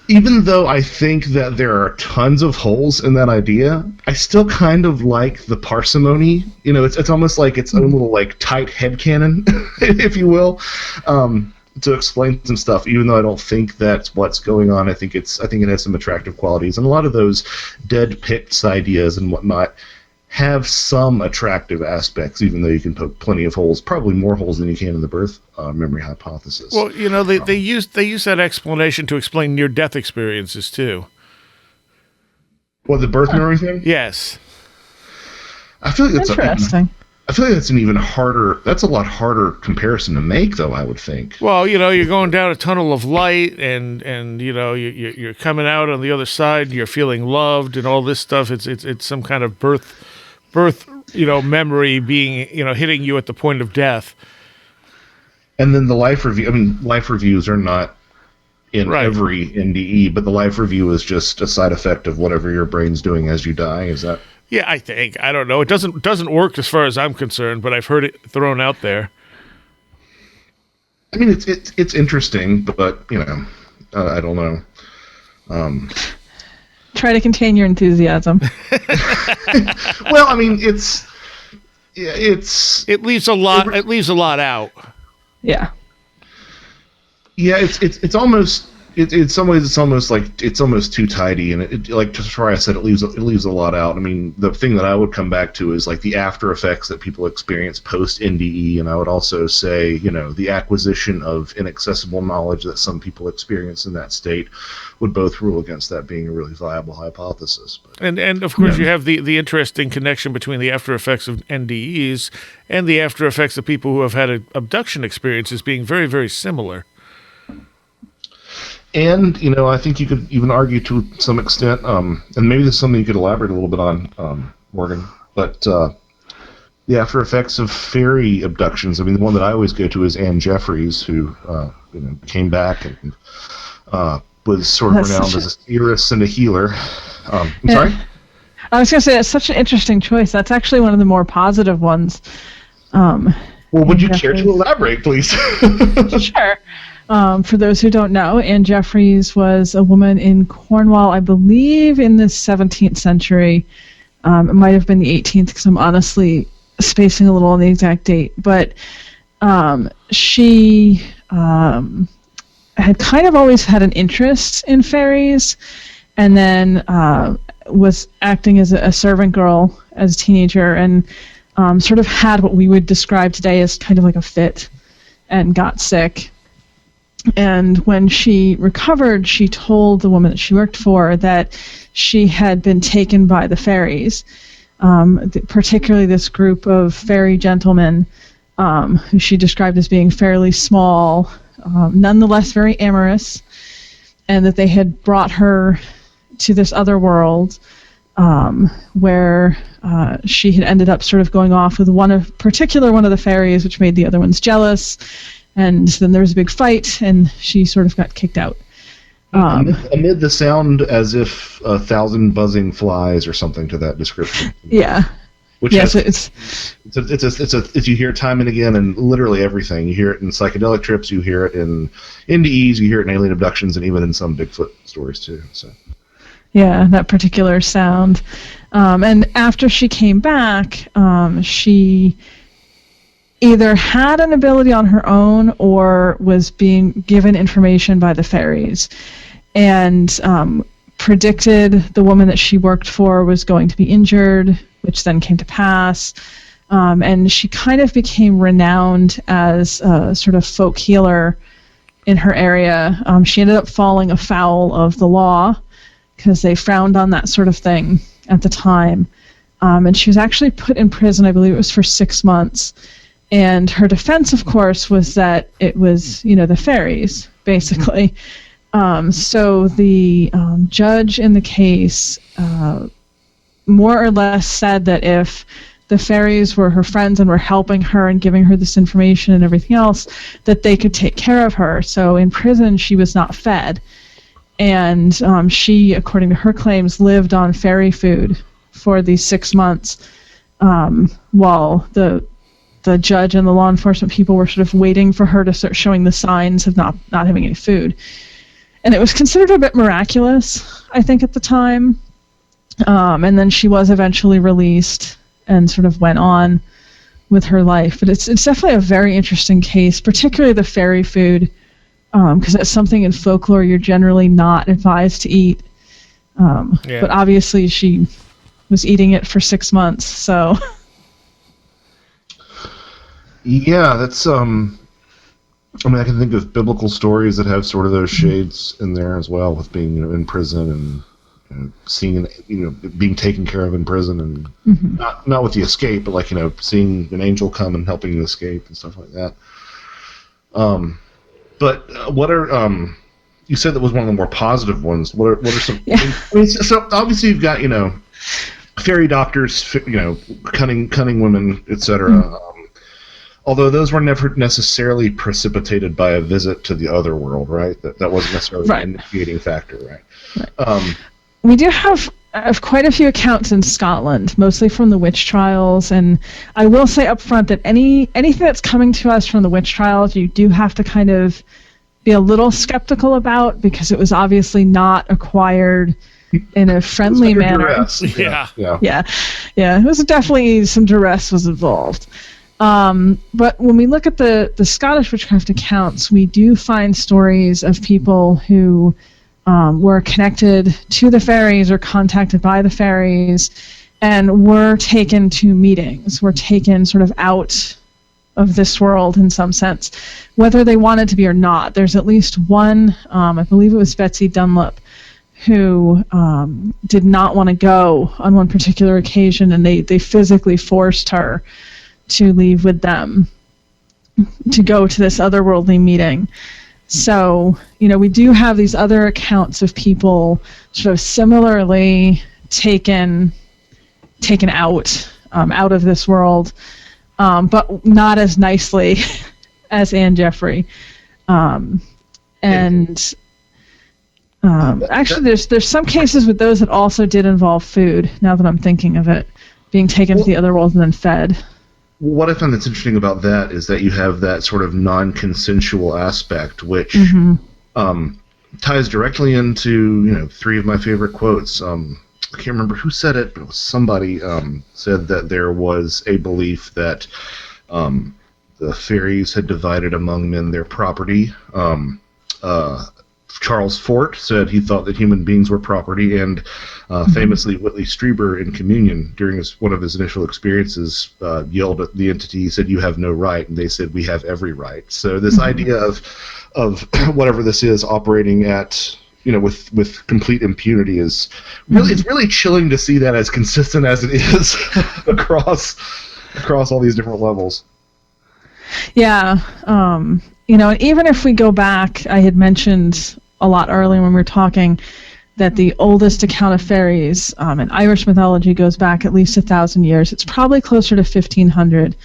Even though I think that there are tons of holes in that idea, I still kind of like the parsimony. It's almost like its own little tight headcanon, if you will, to explain some stuff. Even though I don't think that's what's going on, I think it has some attractive qualities, and a lot of those dead Picts ideas and whatnot have some attractive aspects, even though you can poke plenty of holes, probably more holes than you can in the birth memory hypothesis. Well, they use that explanation to explain near-death experiences too. What, the birth memory thing? Yes. I feel like that's interesting. I feel like that's an even harder. That's a lot harder comparison to make, though, I would think. Well, you're going down a tunnel of light, and you're coming out on the other side, and you're feeling loved, and all this stuff. It's some kind of birth, memory being, hitting you at the point of death. And then the life review. I mean, life reviews are not in every NDE, but the life review is just a side effect of whatever your brain's doing as you die. Is that? Yeah, I think. I don't know. It doesn't work as far as I'm concerned, but I've heard it thrown out there. I mean, it's interesting, but I don't know. Try to contain your enthusiasm. Well, I mean, it leaves a lot out. Yeah. Yeah, it's almost. In some ways, it's almost too tidy, and it like just before I said, it leaves a lot out. I mean, the thing that I would come back to is like the after effects that people experience post NDE, and I would also say, the acquisition of inaccessible knowledge that some people experience in that state would both rule against that being a really viable hypothesis. But, and of course, you have the interesting connection between the after effects of NDEs and the after effects of people who have had abduction experiences being very, very similar. And, I think you could even argue to some extent, and maybe this is something you could elaborate a little bit on, Morgan, but the after effects of fairy abductions. I mean, the one that I always go to is Anne Jefferies, who came back and was sort of renowned as a seeress and a healer. I'm sorry? I was going to say, that's such an interesting choice. That's actually one of the more positive ones. Well, would you care to elaborate, please? Sure. For those who don't know, Anne Jefferies was a woman in Cornwall, I believe, in the 17th century. It might have been the 18th, because I'm honestly spacing a little on the exact date. But she had kind of always had an interest in fairies, and then was acting as a servant girl as a teenager, and sort of had what we would describe today as kind of like a fit, and got sick. And when she recovered, she told the woman that she worked for that she had been taken by the fairies, particularly this group of fairy gentlemen who she described as being fairly small, nonetheless very amorous, and that they had brought her to this other world where she had ended up sort of going off with one of the fairies, which made the other ones jealous. And then there was a big fight, and she sort of got kicked out. Amid the sound as if 1,000 buzzing flies or something to that description. Yeah. Which it's you hear it time and again, and literally everything. You hear it in psychedelic trips, you hear it in NDEs, you hear it in alien abductions, and even in some Bigfoot stories too. So. Yeah, that particular sound. And after she came back, she either had an ability on her own or was being given information by the fairies, and predicted the woman that she worked for was going to be injured, which then came to pass. And she kind of became renowned as a sort of folk healer in her area. She ended up falling afoul of the law because they frowned on that sort of thing at the time. And she was actually put in prison, I believe it was for 6 months. And her defense, of course, was that it was, the fairies, basically. So the judge in the case more or less said that if the fairies were her friends and were helping her and giving her this information and everything else, that they could take care of her. So in prison, she was not fed. And she, according to her claims, lived on fairy food for these 6 months while the judge and the law enforcement people were sort of waiting for her to start showing the signs of not having any food. And it was considered a bit miraculous, I think, at the time. And then she was eventually released and sort of went on with her life. But it's definitely a very interesting case, particularly the fairy food, because that's something in folklore you're generally not advised to eat. But obviously she was eating it for 6 months, so... Yeah, that's I can think of biblical stories that have sort of those shades in there as well, with being in prison and seeing being taken care of in prison, and not with the escape, but seeing an angel come and helping you escape and stuff like that. But what are you said that was one of the more positive ones? What are some? Yeah. So obviously you've got fairy doctors, cunning women, etc. Although those were never necessarily precipitated by a visit to the other world, right? That wasn't necessarily an initiating factor, right? We do have quite a few accounts in Scotland, mostly from the witch trials, and I will say up front that anything that's coming to us from the witch trials, you do have to kind of be a little skeptical about, because it was obviously not acquired in a friendly manner. Yeah. It was definitely some duress was involved. But when we look at the Scottish witchcraft accounts, we do find stories of people who were connected to the fairies or contacted by the fairies and were taken to meetings, were taken sort of out of this world in some sense, whether they wanted to be or not. There's at least one, I believe it was Betsy Dunlop, who did not want to go on one particular occasion, and they physically forced her to leave with them to go to this otherworldly meeting. So, we do have these other accounts of people sort of similarly taken out of this world, but not as nicely as Anne Jeffrey. Actually, there's some cases with those that also did involve food, now that I'm thinking of it, being taken to the other world and then fed. What I find that's interesting about that is that you have that sort of non-consensual aspect, which ties directly into, three of my favorite quotes. I can't remember who said it, but somebody said that there was a belief that the fairies had divided among men their property. Charles Fort said he thought that human beings were property, and famously Whitley Strieber in Communion, during one of his initial experiences, yelled at the entity, he said, "You have no right," and they said, "We have every right." So this idea of whatever this is operating at, with complete impunity is really, it's really chilling to see that as consistent as it is across all these different levels. Yeah. And even if we go back, I had mentioned a lot earlier when we were talking that the oldest account of fairies in Irish mythology goes back at least 1,000 years. It's probably closer to 1,500,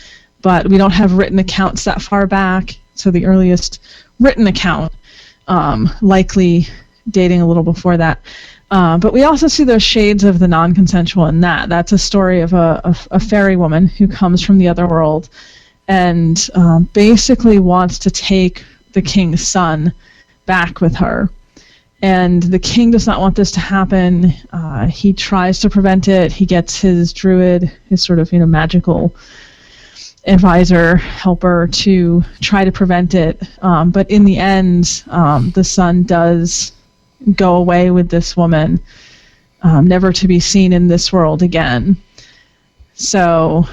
but we don't have written accounts that far back. So the earliest written account, likely dating a little before that. But we also see those shades of the non-consensual in that. That's a story of a fairy woman who comes from the other world and basically wants to take the king's son back with her. And the king does not want this to happen. He tries to prevent it. He gets his druid, his sort of magical advisor, helper, to try to prevent it. But in the end, the son does go away with this woman, never to be seen in this world again. So,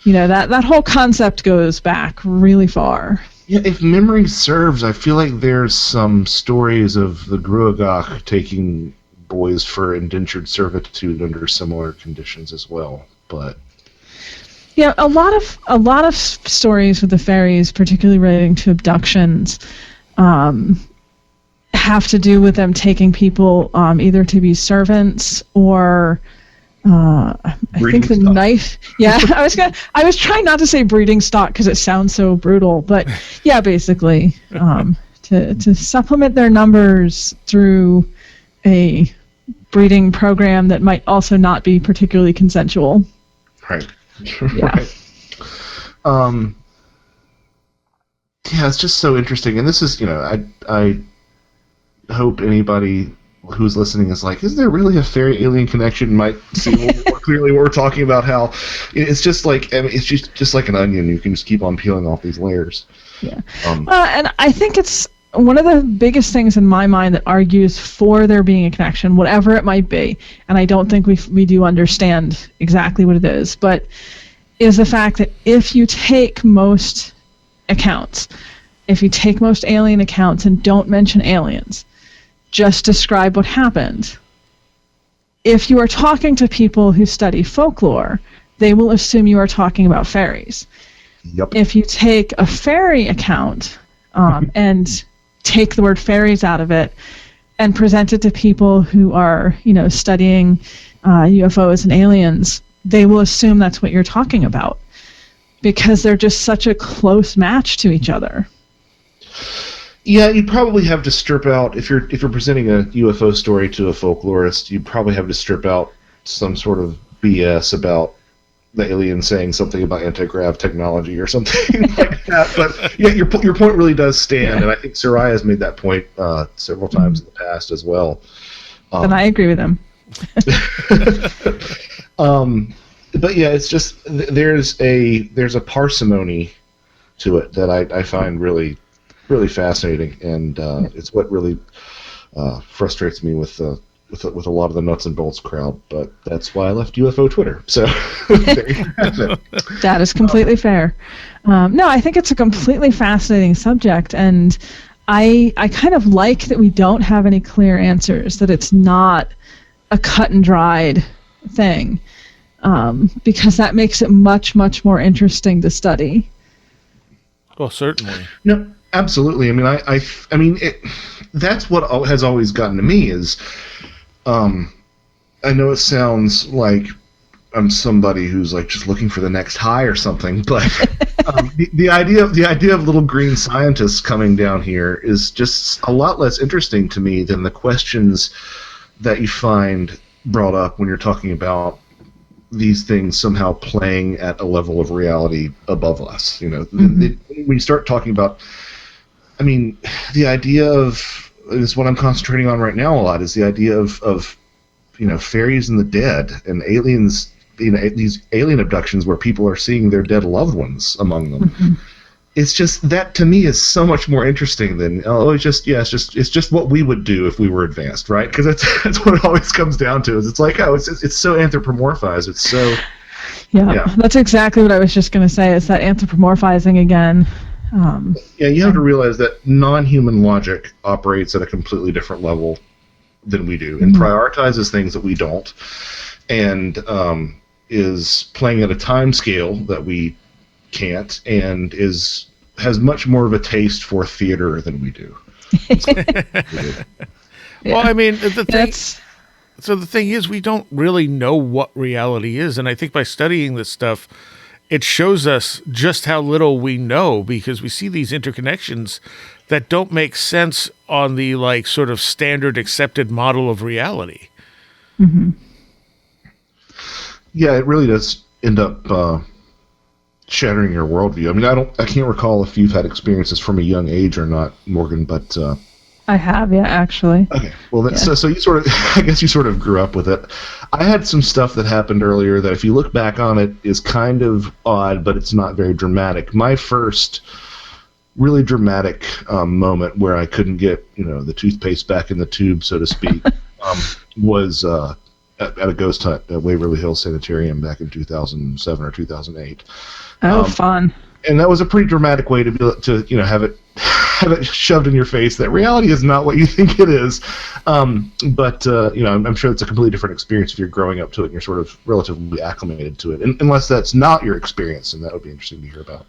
that whole concept goes back really far. Yeah, if memory serves, I feel like there's some stories of the Gruagach taking boys for indentured servitude under similar conditions as well. But yeah, a lot of stories with the fairies, particularly relating to abductions, have to do with them taking people either to be servants or I think the knife. Yeah, I was trying not to say breeding stock because it sounds so brutal, but yeah, basically to supplement their numbers through a breeding program that might also not be particularly consensual. Right. Yeah. Right. Yeah, it's just so interesting, and this is, I hope anybody who's listening is like, is there really a fairy alien connection? Might see a little more clearly what we're talking about. How it's just like, it's just like an onion. You can just keep on peeling off these layers. Yeah. And I think it's one of the biggest things in my mind that argues for there being a connection, whatever it might be. And I don't think we do understand exactly what it is, but is the fact that if you take most accounts, if you take most alien accounts and don't mention aliens, just describe what happened. If you are talking to people who study folklore, they will assume you are talking about fairies. Yep. If you take a fairy account and take the word fairies out of it and present it to people who are, studying UFOs and aliens, they will assume that's what you're talking about because they're just such a close match to each other. Yeah, you'd probably have to strip out, if you're presenting a UFO story to a folklorist, you'd probably have to strip out some sort of BS about the alien saying something about anti-grav technology or something like that. But yeah, your point really does stand, and I think Seriah has made that point several times in the past as well. And I agree with him. but yeah, it's just there's a parsimony to it that I find really fascinating, and it's what really frustrates me with a lot of the nuts and bolts crowd. But that's why I left UFO Twitter. So there you have it. That is completely fair. No, I think it's a completely fascinating subject, and I kind of like that we don't have any clear answers, that it's not a cut and dried thing, because that makes it much, much more interesting to study. Well, certainly. No, absolutely. I mean, I mean, that's what has always gotten to me is, I know it sounds like I'm somebody who's like just looking for the next high or something, but the idea of little green scientists coming down here is just a lot less interesting to me than the questions that you find brought up when you're talking about these things somehow playing at a level of reality above us. You know, when you start talking about, I mean, the idea of, is what I'm concentrating on right now a lot, is the idea of you know, fairies and the dead and aliens, you know, these alien abductions where people are seeing their dead loved ones among them. Mm-hmm. It's just, that to me is so much more interesting than, it's just what we would do if we were advanced, right? Because that's what it always comes down to. Is it's like, it's so anthropomorphized. It's so yeah. That's exactly what I was just going to say. Is that anthropomorphizing again? Yeah, you have to realize that non-human logic operates at a completely different level than we do, and prioritizes things that we don't, and is playing at a time scale that we can't, and has much more of a taste for theater than we do. Well, I mean, the thing is, we don't really know what reality is, and I think by studying this stuff, it shows us just how little we know, because we see these interconnections that don't make sense on the like sort of standard accepted model of reality. Mm-hmm. Yeah, it really does end up shattering your worldview. I mean, I can't recall if you've had experiences from a young age or not, Morgan, but I have, yeah, actually. Okay, well, so you sort of, I guess you sort of grew up with it. I had some stuff that happened earlier that, if you look back on it, is kind of odd, but it's not very dramatic. My first really dramatic moment where I couldn't get, you know, the toothpaste back in the tube, so to speak, was at a ghost hunt at Waverly Hills Sanitarium back in 2007 or 2008. Oh, fun! And that was a pretty dramatic way to you know, have it shoved in your face that reality is not what you think it is. But you know, I'm sure it's a completely different experience if you're growing up to it and you're sort of relatively acclimated to it. Unless that's not your experience, and that would be interesting to hear about.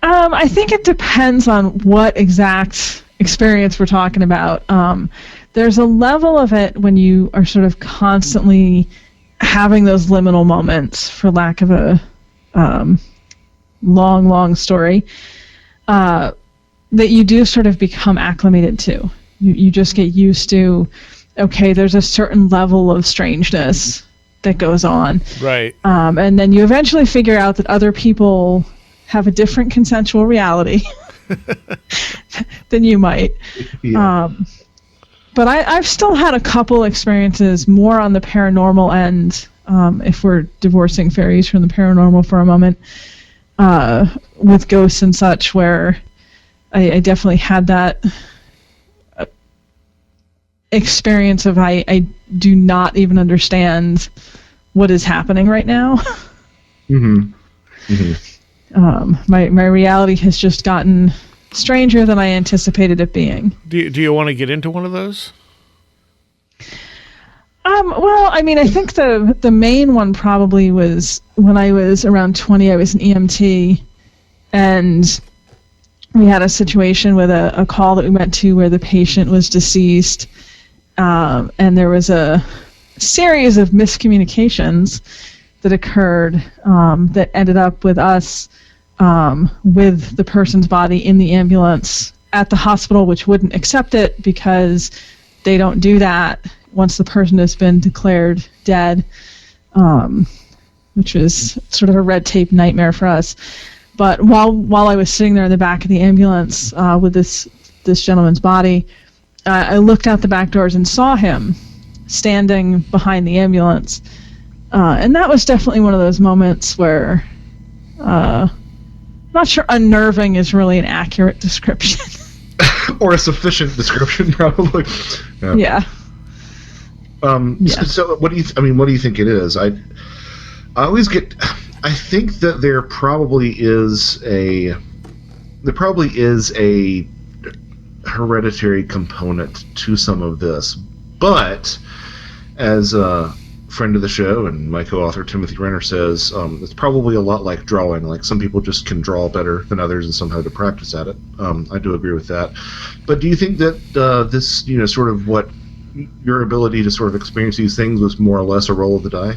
I think it depends on what exact experience we're talking about. There's a level of it when you are sort of constantly having those liminal moments, for lack of a long story, that you do sort of become acclimated to. You just get used to, okay, there's a certain level of strangeness that goes on. Right. And then you eventually figure out that other people have a different consensual reality than you might. Yeah. But I've still had a couple experiences more on the paranormal end, if we're divorcing fairies from the paranormal for a moment, with ghosts and such, where I definitely had that experience of I do not even understand what is happening right now. Mm-hmm. Mm-hmm. My reality has just gotten stranger than I anticipated it being. Do you want to get into one of those? Well, I mean, I think the main one probably was when I was around 20. I was an EMT, and we had a situation with a call that we went to where the patient was deceased, and there was a series of miscommunications that occurred that ended up with us with the person's body in the ambulance at the hospital, which wouldn't accept it because they don't do that once the person has been declared dead, which is sort of a red tape nightmare for us. But while I was sitting there in the back of the ambulance with this gentleman's body, I looked out the back doors and saw him standing behind the ambulance. And that was definitely one of those moments where, not sure unnerving is really an accurate description. Or a sufficient description, probably. Yeah. So what do you? What do you think it is? I always get. I think that there probably is a hereditary component to some of this, but as a friend of the show and my co-author Timothy Renner says, it's probably a lot like drawing. Like some people just can draw better than others and somehow to practice at it. I do agree with that. But do you think that this, sort of what your ability to sort of experience these things was more or less a roll of the die?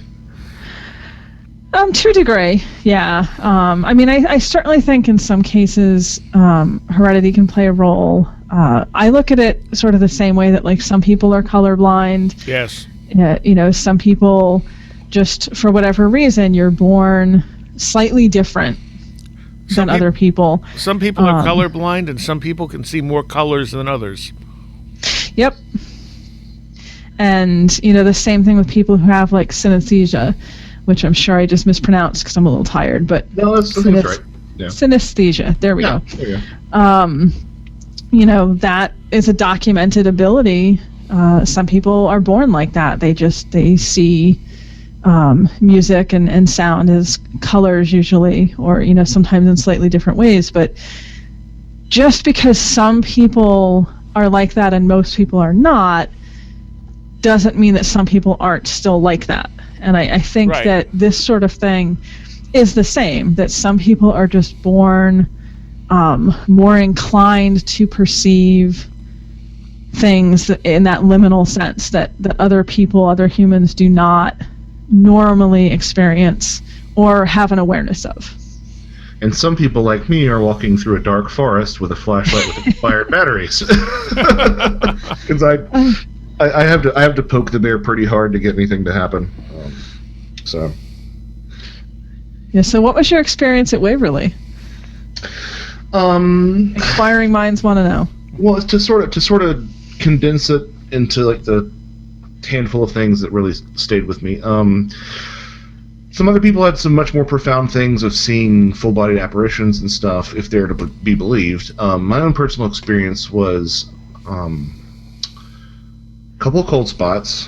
To a degree, yeah. I certainly think in some cases heredity can play a role. I look at it sort of the same way that like some people are colorblind. Yes. Some people just for whatever reason you're born slightly different than other people. Some people are colorblind, and some people can see more colors than others. Yep. And the same thing with people who have like synesthesia, which I'm sure I just mispronounced because I'm a little tired, but no, that's right. Yeah. Synesthesia. There we go. There you go. That is a documented ability. Some people are born like that. They see music and sound as colors usually, or sometimes in slightly different ways. But just because some people are like that and most people are not, doesn't mean that some people aren't still like that. And I think that this sort of thing is the same, that some people are just born more inclined to perceive things in that liminal sense that other people, other humans do not normally experience or have an awareness of. And some people like me are walking through a dark forest with a flashlight with expired batteries. Because I have to poke the bear pretty hard to get anything to happen. Yeah. So, what was your experience at Waverly? Inquiring minds want to know. Well, to sort of condense it into like the handful of things that really stayed with me. Some other people had some much more profound things of seeing full-bodied apparitions and stuff, if they're to be believed. My own personal experience was a couple of cold spots.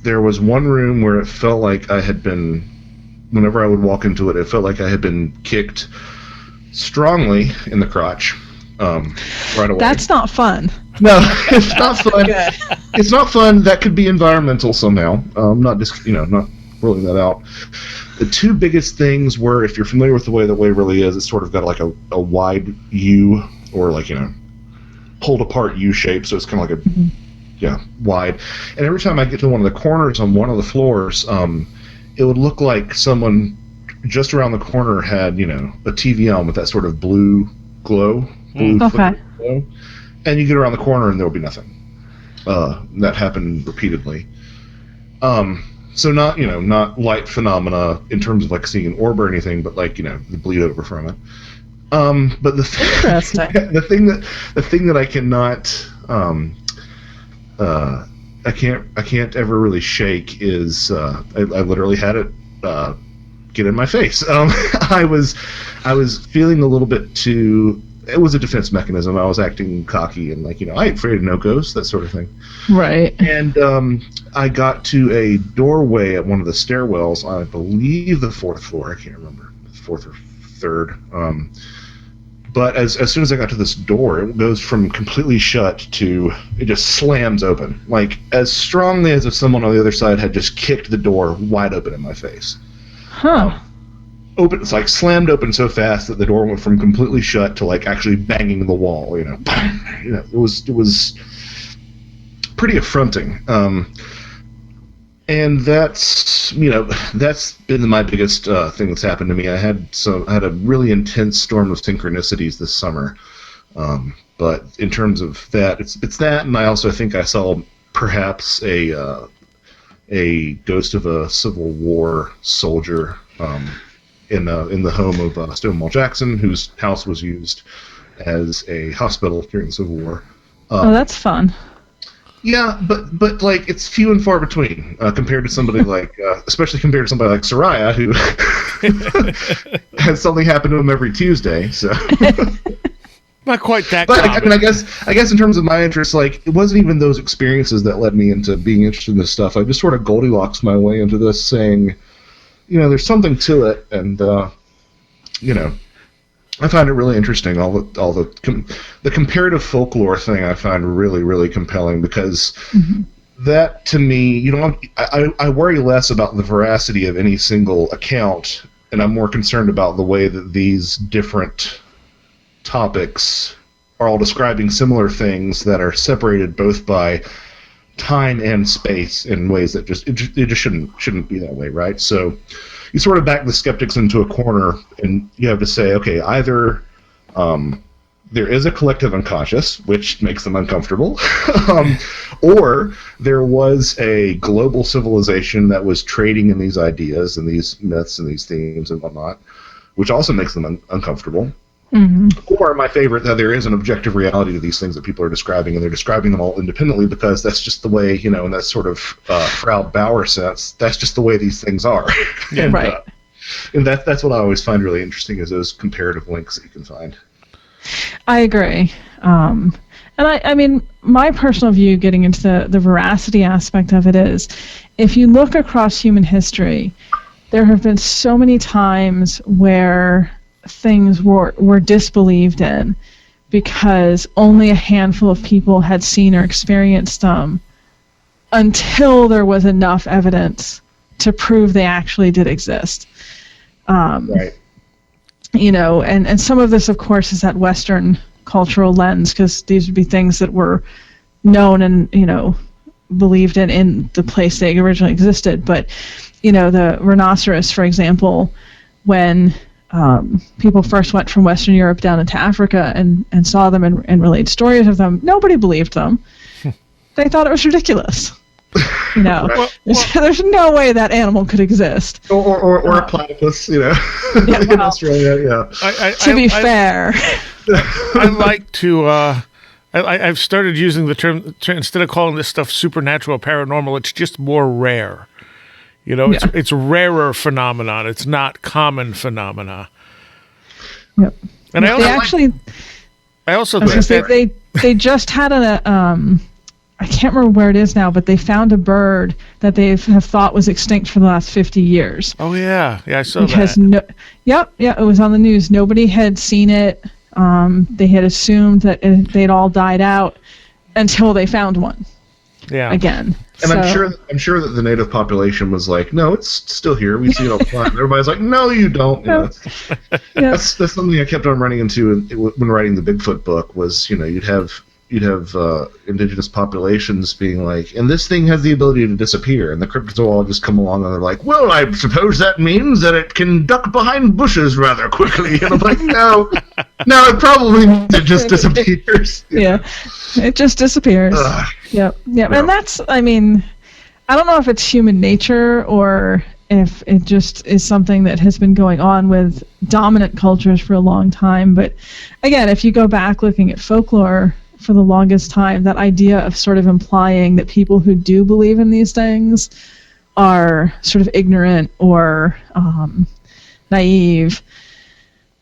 There was one room where it felt like I had been, whenever I would walk into it, it felt like I had been kicked strongly in the crotch right away. That's not fun. No, it's not fun. It's not fun. That could be environmental somehow. Not ruling that out. The two biggest things were, if you're familiar with the way Waverly is, it's sort of got like a wide U, or like, pulled apart U shape, so it's kind of like wide. And every time I get to one of the corners on one of the floors, it would look like someone just around the corner had, a TV on with that sort of blue glow. Glow. And you get around the corner and there will be nothing. That happened repeatedly. So not light phenomena in terms of like seeing an orb or anything, but like, the bleed over from it. But the thing that I cannot, I can't ever really shake is, I literally had it, get in my face. I was feeling a little bit too. It was a defense mechanism. I was acting cocky and like, I ain't afraid of no ghosts, that sort of thing. Right. And I got to a doorway at one of the stairwells, I believe the fourth floor. I can't remember, fourth or third. But as soon as I got to this door, it goes from completely shut to it just slams open, like as strongly as if someone on the other side had just kicked the door wide open in my face. Huh. It's like slammed open so fast that the door went from completely shut to like actually banging the wall. It was pretty affronting. And that's been my biggest thing that's happened to me. I had a really intense storm of synchronicities this summer. But in terms of that, it's that, and I also think I saw perhaps a ghost of a Civil War soldier in the home of Stonewall Jackson, whose house was used as a hospital during the Civil War. Oh, that's fun. Yeah, but like it's few and far between compared to somebody like, especially compared to somebody like Seriah, who has something happen to him every Tuesday. So not quite that. But I mean, I guess in terms of my interest, like it wasn't even those experiences that led me into being interested in this stuff. I just sort of Goldilocks my way into this, saying, there's something to it, and I find it really interesting. All the comparative folklore thing I find really, really compelling because that to me, I worry less about the veracity of any single account, and I'm more concerned about the way that these different topics are all describing similar things that are separated both by time and space in ways that it just shouldn't be that way, right? So you sort of back the skeptics into a corner, and you have to say, okay, either there is a collective unconscious, which makes them uncomfortable, or there was a global civilization that was trading in these ideas and these myths and these themes and whatnot, which also makes them uncomfortable. Or my favorite, that there is an objective reality to these things that people are describing, and they're describing them all independently because that's just the way, in that sort of Proud Bauer sense, that's just the way these things are. And, right. And that's what I always find really interesting, is those comparative links that you can find. I agree. And I mean, my personal view, getting into the veracity aspect of it, is if you look across human history, there have been so many times where things were disbelieved in because only a handful of people had seen or experienced them until there was enough evidence to prove they actually did exist. Right. And some of this, of course, is that Western cultural lens, because these would be things that were known and, believed in the place they originally existed. But, the rhinoceros, for example, when people first went from Western Europe down into Africa and saw them and relayed stories of them, nobody believed them. They thought it was ridiculous. There's no way that animal could exist. Or a platypus, in Australia, yeah. To be fair. I like to, I've started using the term, instead of calling this stuff supernatural, paranormal, it's just more rare. It's rarer phenomenon. It's not common phenomena. Yep. And I also think that they just had I can't remember where it is now, but they found a bird that they have thought was extinct for the last 50 years. Oh yeah, I saw that. Because it was on the news. Nobody had seen it. They had assumed that they'd all died out until they found one. Yeah. Again. And I'm sure that the native population was like, no, it's still here. We see it all the time. Everybody's like, no, you don't. That's something I kept on running into when writing the Bigfoot book. Was you'd have indigenous populations being like, and this thing has the ability to disappear, and the cryptids will all just come along and they're like, well, I suppose that means that it can duck behind bushes rather quickly. And I'm like, no, it probably means it just disappears. Yeah, it just disappears. Yep. No. And that's, I mean, I don't know if it's human nature or if it just is something that has been going on with dominant cultures for a long time. But again, if you go back looking at folklore for the longest time, that idea of sort of implying that people who do believe in these things are sort of ignorant or naive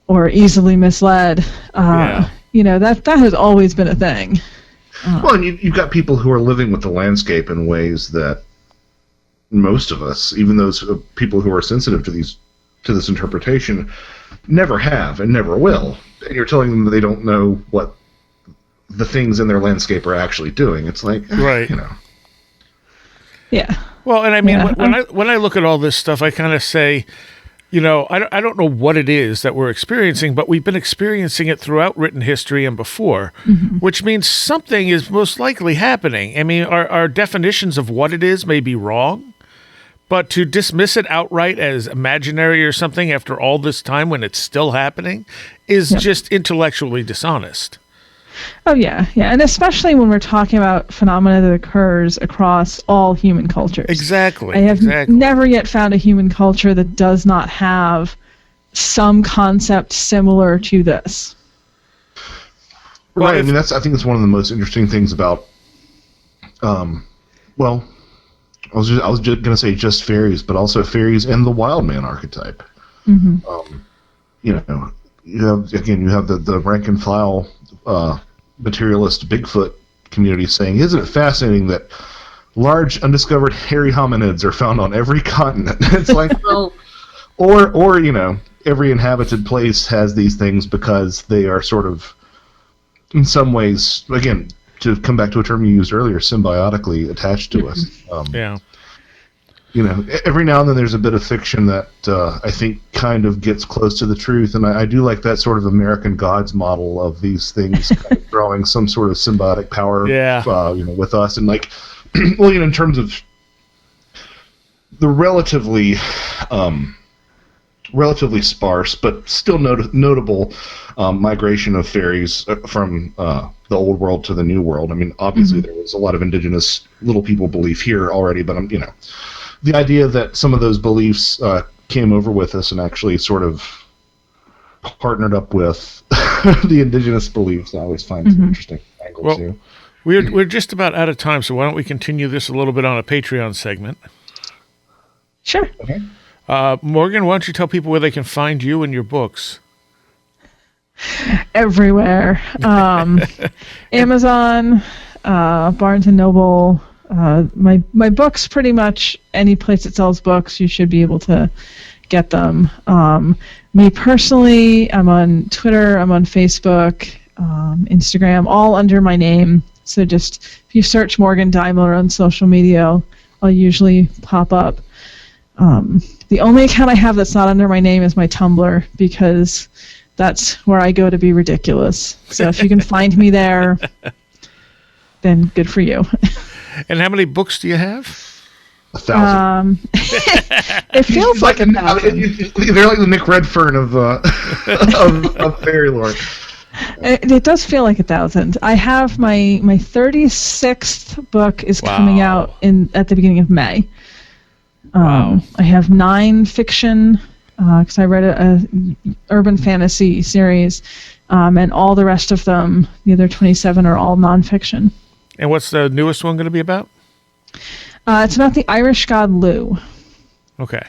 or easily misled, that has always been a thing. Well, and you've got people who are living with the landscape in ways that most of us, even those people who are sensitive to this interpretation, never have and never will. And you're telling them that they don't know what the things in their landscape are actually doing. It's like, right. Yeah. Well, and I mean, when I look at all this stuff, I kind of say, I don't know what it is that we're experiencing, but we've been experiencing it throughout written history and before, which means something is most likely happening. I mean, our definitions of what it is may be wrong, but to dismiss it outright as imaginary or something after all this time when it's still happening is just intellectually dishonest. Oh, yeah. And especially when we're talking about phenomena that occurs across all human cultures. Exactly. I have never yet found a human culture that does not have some concept similar to this. Right. I mean, I think that's one of the most interesting things about well, I was just going to say just fairies, but also fairies and the wild man archetype. Mm-hmm. You have the rank and file materialist Bigfoot community saying, "Isn't it fascinating that large undiscovered hairy hominids are found on every continent?" It's like, well, or every inhabited place has these things because they are sort of, in some ways, again, to come back to a term you used earlier, symbiotically attached to us. Yeah. Every now and then there's a bit of fiction that I think kind of gets close to the truth, and I do like that sort of American Gods model of these things kind of growing some sort of symbiotic power, with us, and like, well, in terms of the relatively sparse but still notable migration of fairies from the old world to the new world. I mean, obviously there was a lot of indigenous little people belief here already, but the idea that some of those beliefs came over with us and actually sort of partnered up with the indigenous beliefs, I always find an interesting angle too. We're just about out of time, so why don't we continue this a little bit on a Patreon segment? Sure. Okay. Morgan, why don't you tell people where they can find you and your books? Everywhere. Amazon, Barnes & Noble. My books, pretty much any place that sells books, you should be able to get them. Me personally, I'm on Twitter, I'm on Facebook, Instagram, all under my name. So just if you search Morgan Daimler on social media, I'll usually pop up. The only account I have that's not under my name is my Tumblr, because that's where I go to be ridiculous. So if you can find me there, then good for you. And how many books do you have? 1,000. It feels like 1,000. They're like the Nick Redfern of fairy lore. It does feel like 1,000. I have my 36th book is coming out at the beginning of May. I have 9 fiction, because I read a urban fantasy series, and all the rest of them, the other 27, are all nonfiction. And what's the newest one going to be about? It's about the Irish god Lugh. Okay.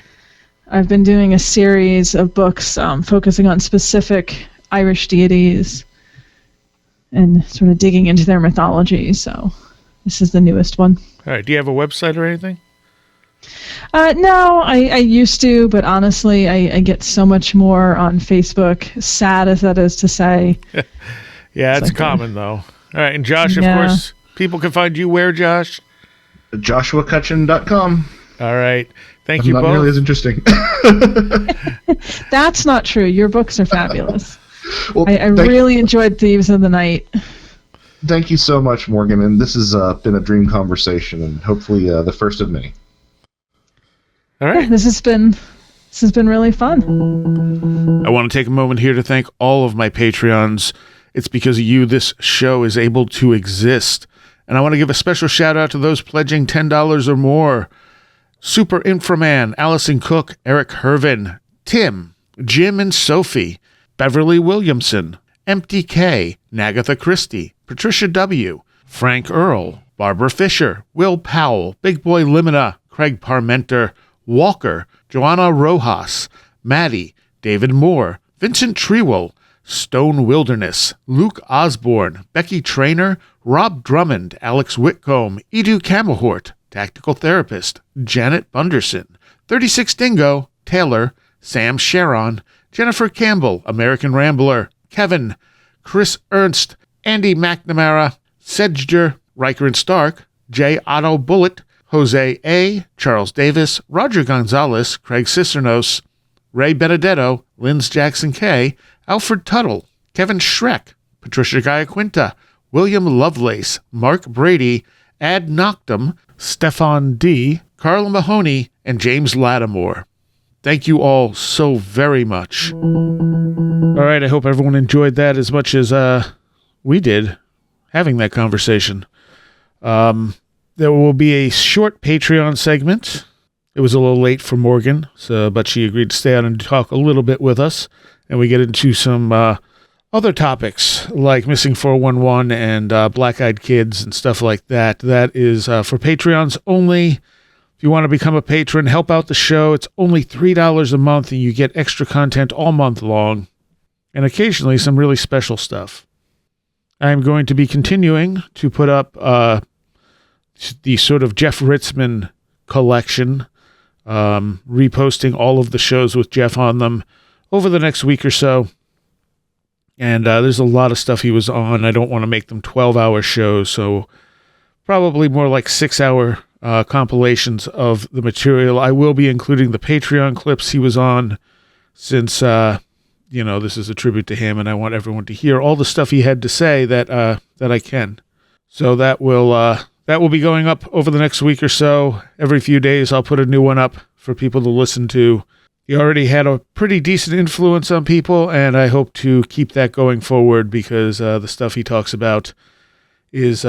I've been doing a series of books focusing on specific Irish deities and sort of digging into their mythology, so this is the newest one. All right. Do you have a website or anything? No, I used to, but honestly, I get so much more on Facebook, sad as that is to say. Yeah, it's common, though. All right, and Josh, of course, people can find you where, Josh? JoshuaCutchin.com. All right. Thank you both. Not nearly as interesting. That's not true. Your books are fabulous. Well, I really enjoyed Thieves of the Night. Thank you so much, Morgan, and this has been a dream conversation, and hopefully the first of many. All right. Yeah, this has been really fun. I want to take a moment here to thank all of my Patreons. It's because of you this show is able to exist. And I want to give a special shout out to those pledging $10 or more. Super Inframan, Allison Cook, Eric Hervin, Tim, Jim and Sophie, Beverly Williamson, Empty K, Nagatha Christie, Patricia W., Frank Earl, Barbara Fisher, Will Powell, Big Boy Limina, Craig Parmenter, Walker, Joanna Rojas, Maddie, David Moore, Vincent Trewell, Stone Wilderness, Luke Osborne, Becky Trainer, Rob Drummond, Alex Whitcomb, Edu Camahort, Tactical Therapist, Janet Bunderson, 36 Dingo, Taylor, Sam Sharon, Jennifer Campbell, American Rambler, Kevin, Chris Ernst, Andy McNamara, Sedger, Riker and Stark, J. Otto Bullitt, Jose A., Charles Davis, Roger Gonzalez, Craig Cicernos, Ray Benedetto, Linz Jackson K., Alfred Tuttle, Kevin Schreck, Patricia Giaquinta, William Lovelace, Mark Brady, Ad Noctum, Stefan D., Carla Mahoney, and James Lattimore. Thank you all so very much. All right, I hope everyone enjoyed that as much as we did having that conversation. There will be a short Patreon segment. It was a little late for Morgan, but she agreed to stay on and talk a little bit with us. And we get into some other topics like Missing 411 and Black-Eyed Kids and stuff like that. That is for Patreons only. If you want to become a patron, help out the show. It's only $3 a month, and you get extra content all month long, and occasionally some really special stuff. I'm going to be continuing to put up the sort of Jeff Ritzman collection, reposting all of the shows with Jeff on them over the next week or so. And there's a lot of stuff he was on. I don't want to make them 12-hour shows, so probably more like 6-hour compilations of the material. I will be including the Patreon clips he was on, since this is a tribute to him, and I want everyone to hear all the stuff he had to say that I can. So that will be going up over the next week or so. Every few days I'll put a new one up for people to listen to. He already had a pretty decent influence on people, and I hope to keep that going forward, because the stuff he talks about is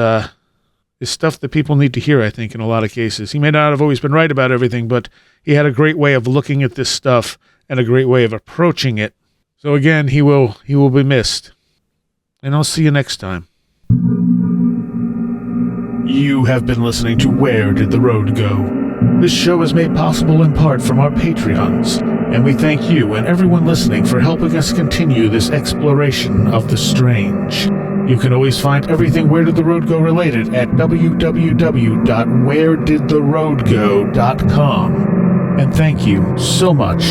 stuff that people need to hear, I think, in a lot of cases. He may not have always been right about everything, but he had a great way of looking at this stuff and a great way of approaching it. So again, he will be missed. And I'll see you next time. You have been listening to Where Did the Road Go? This show is made possible in part from our Patreons, and we thank you and everyone listening for helping us continue this exploration of the strange. You can always find everything Where Did the Road Go related at www.wheredidtheroadgo.com. And thank you so much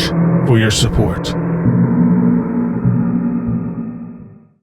for your support.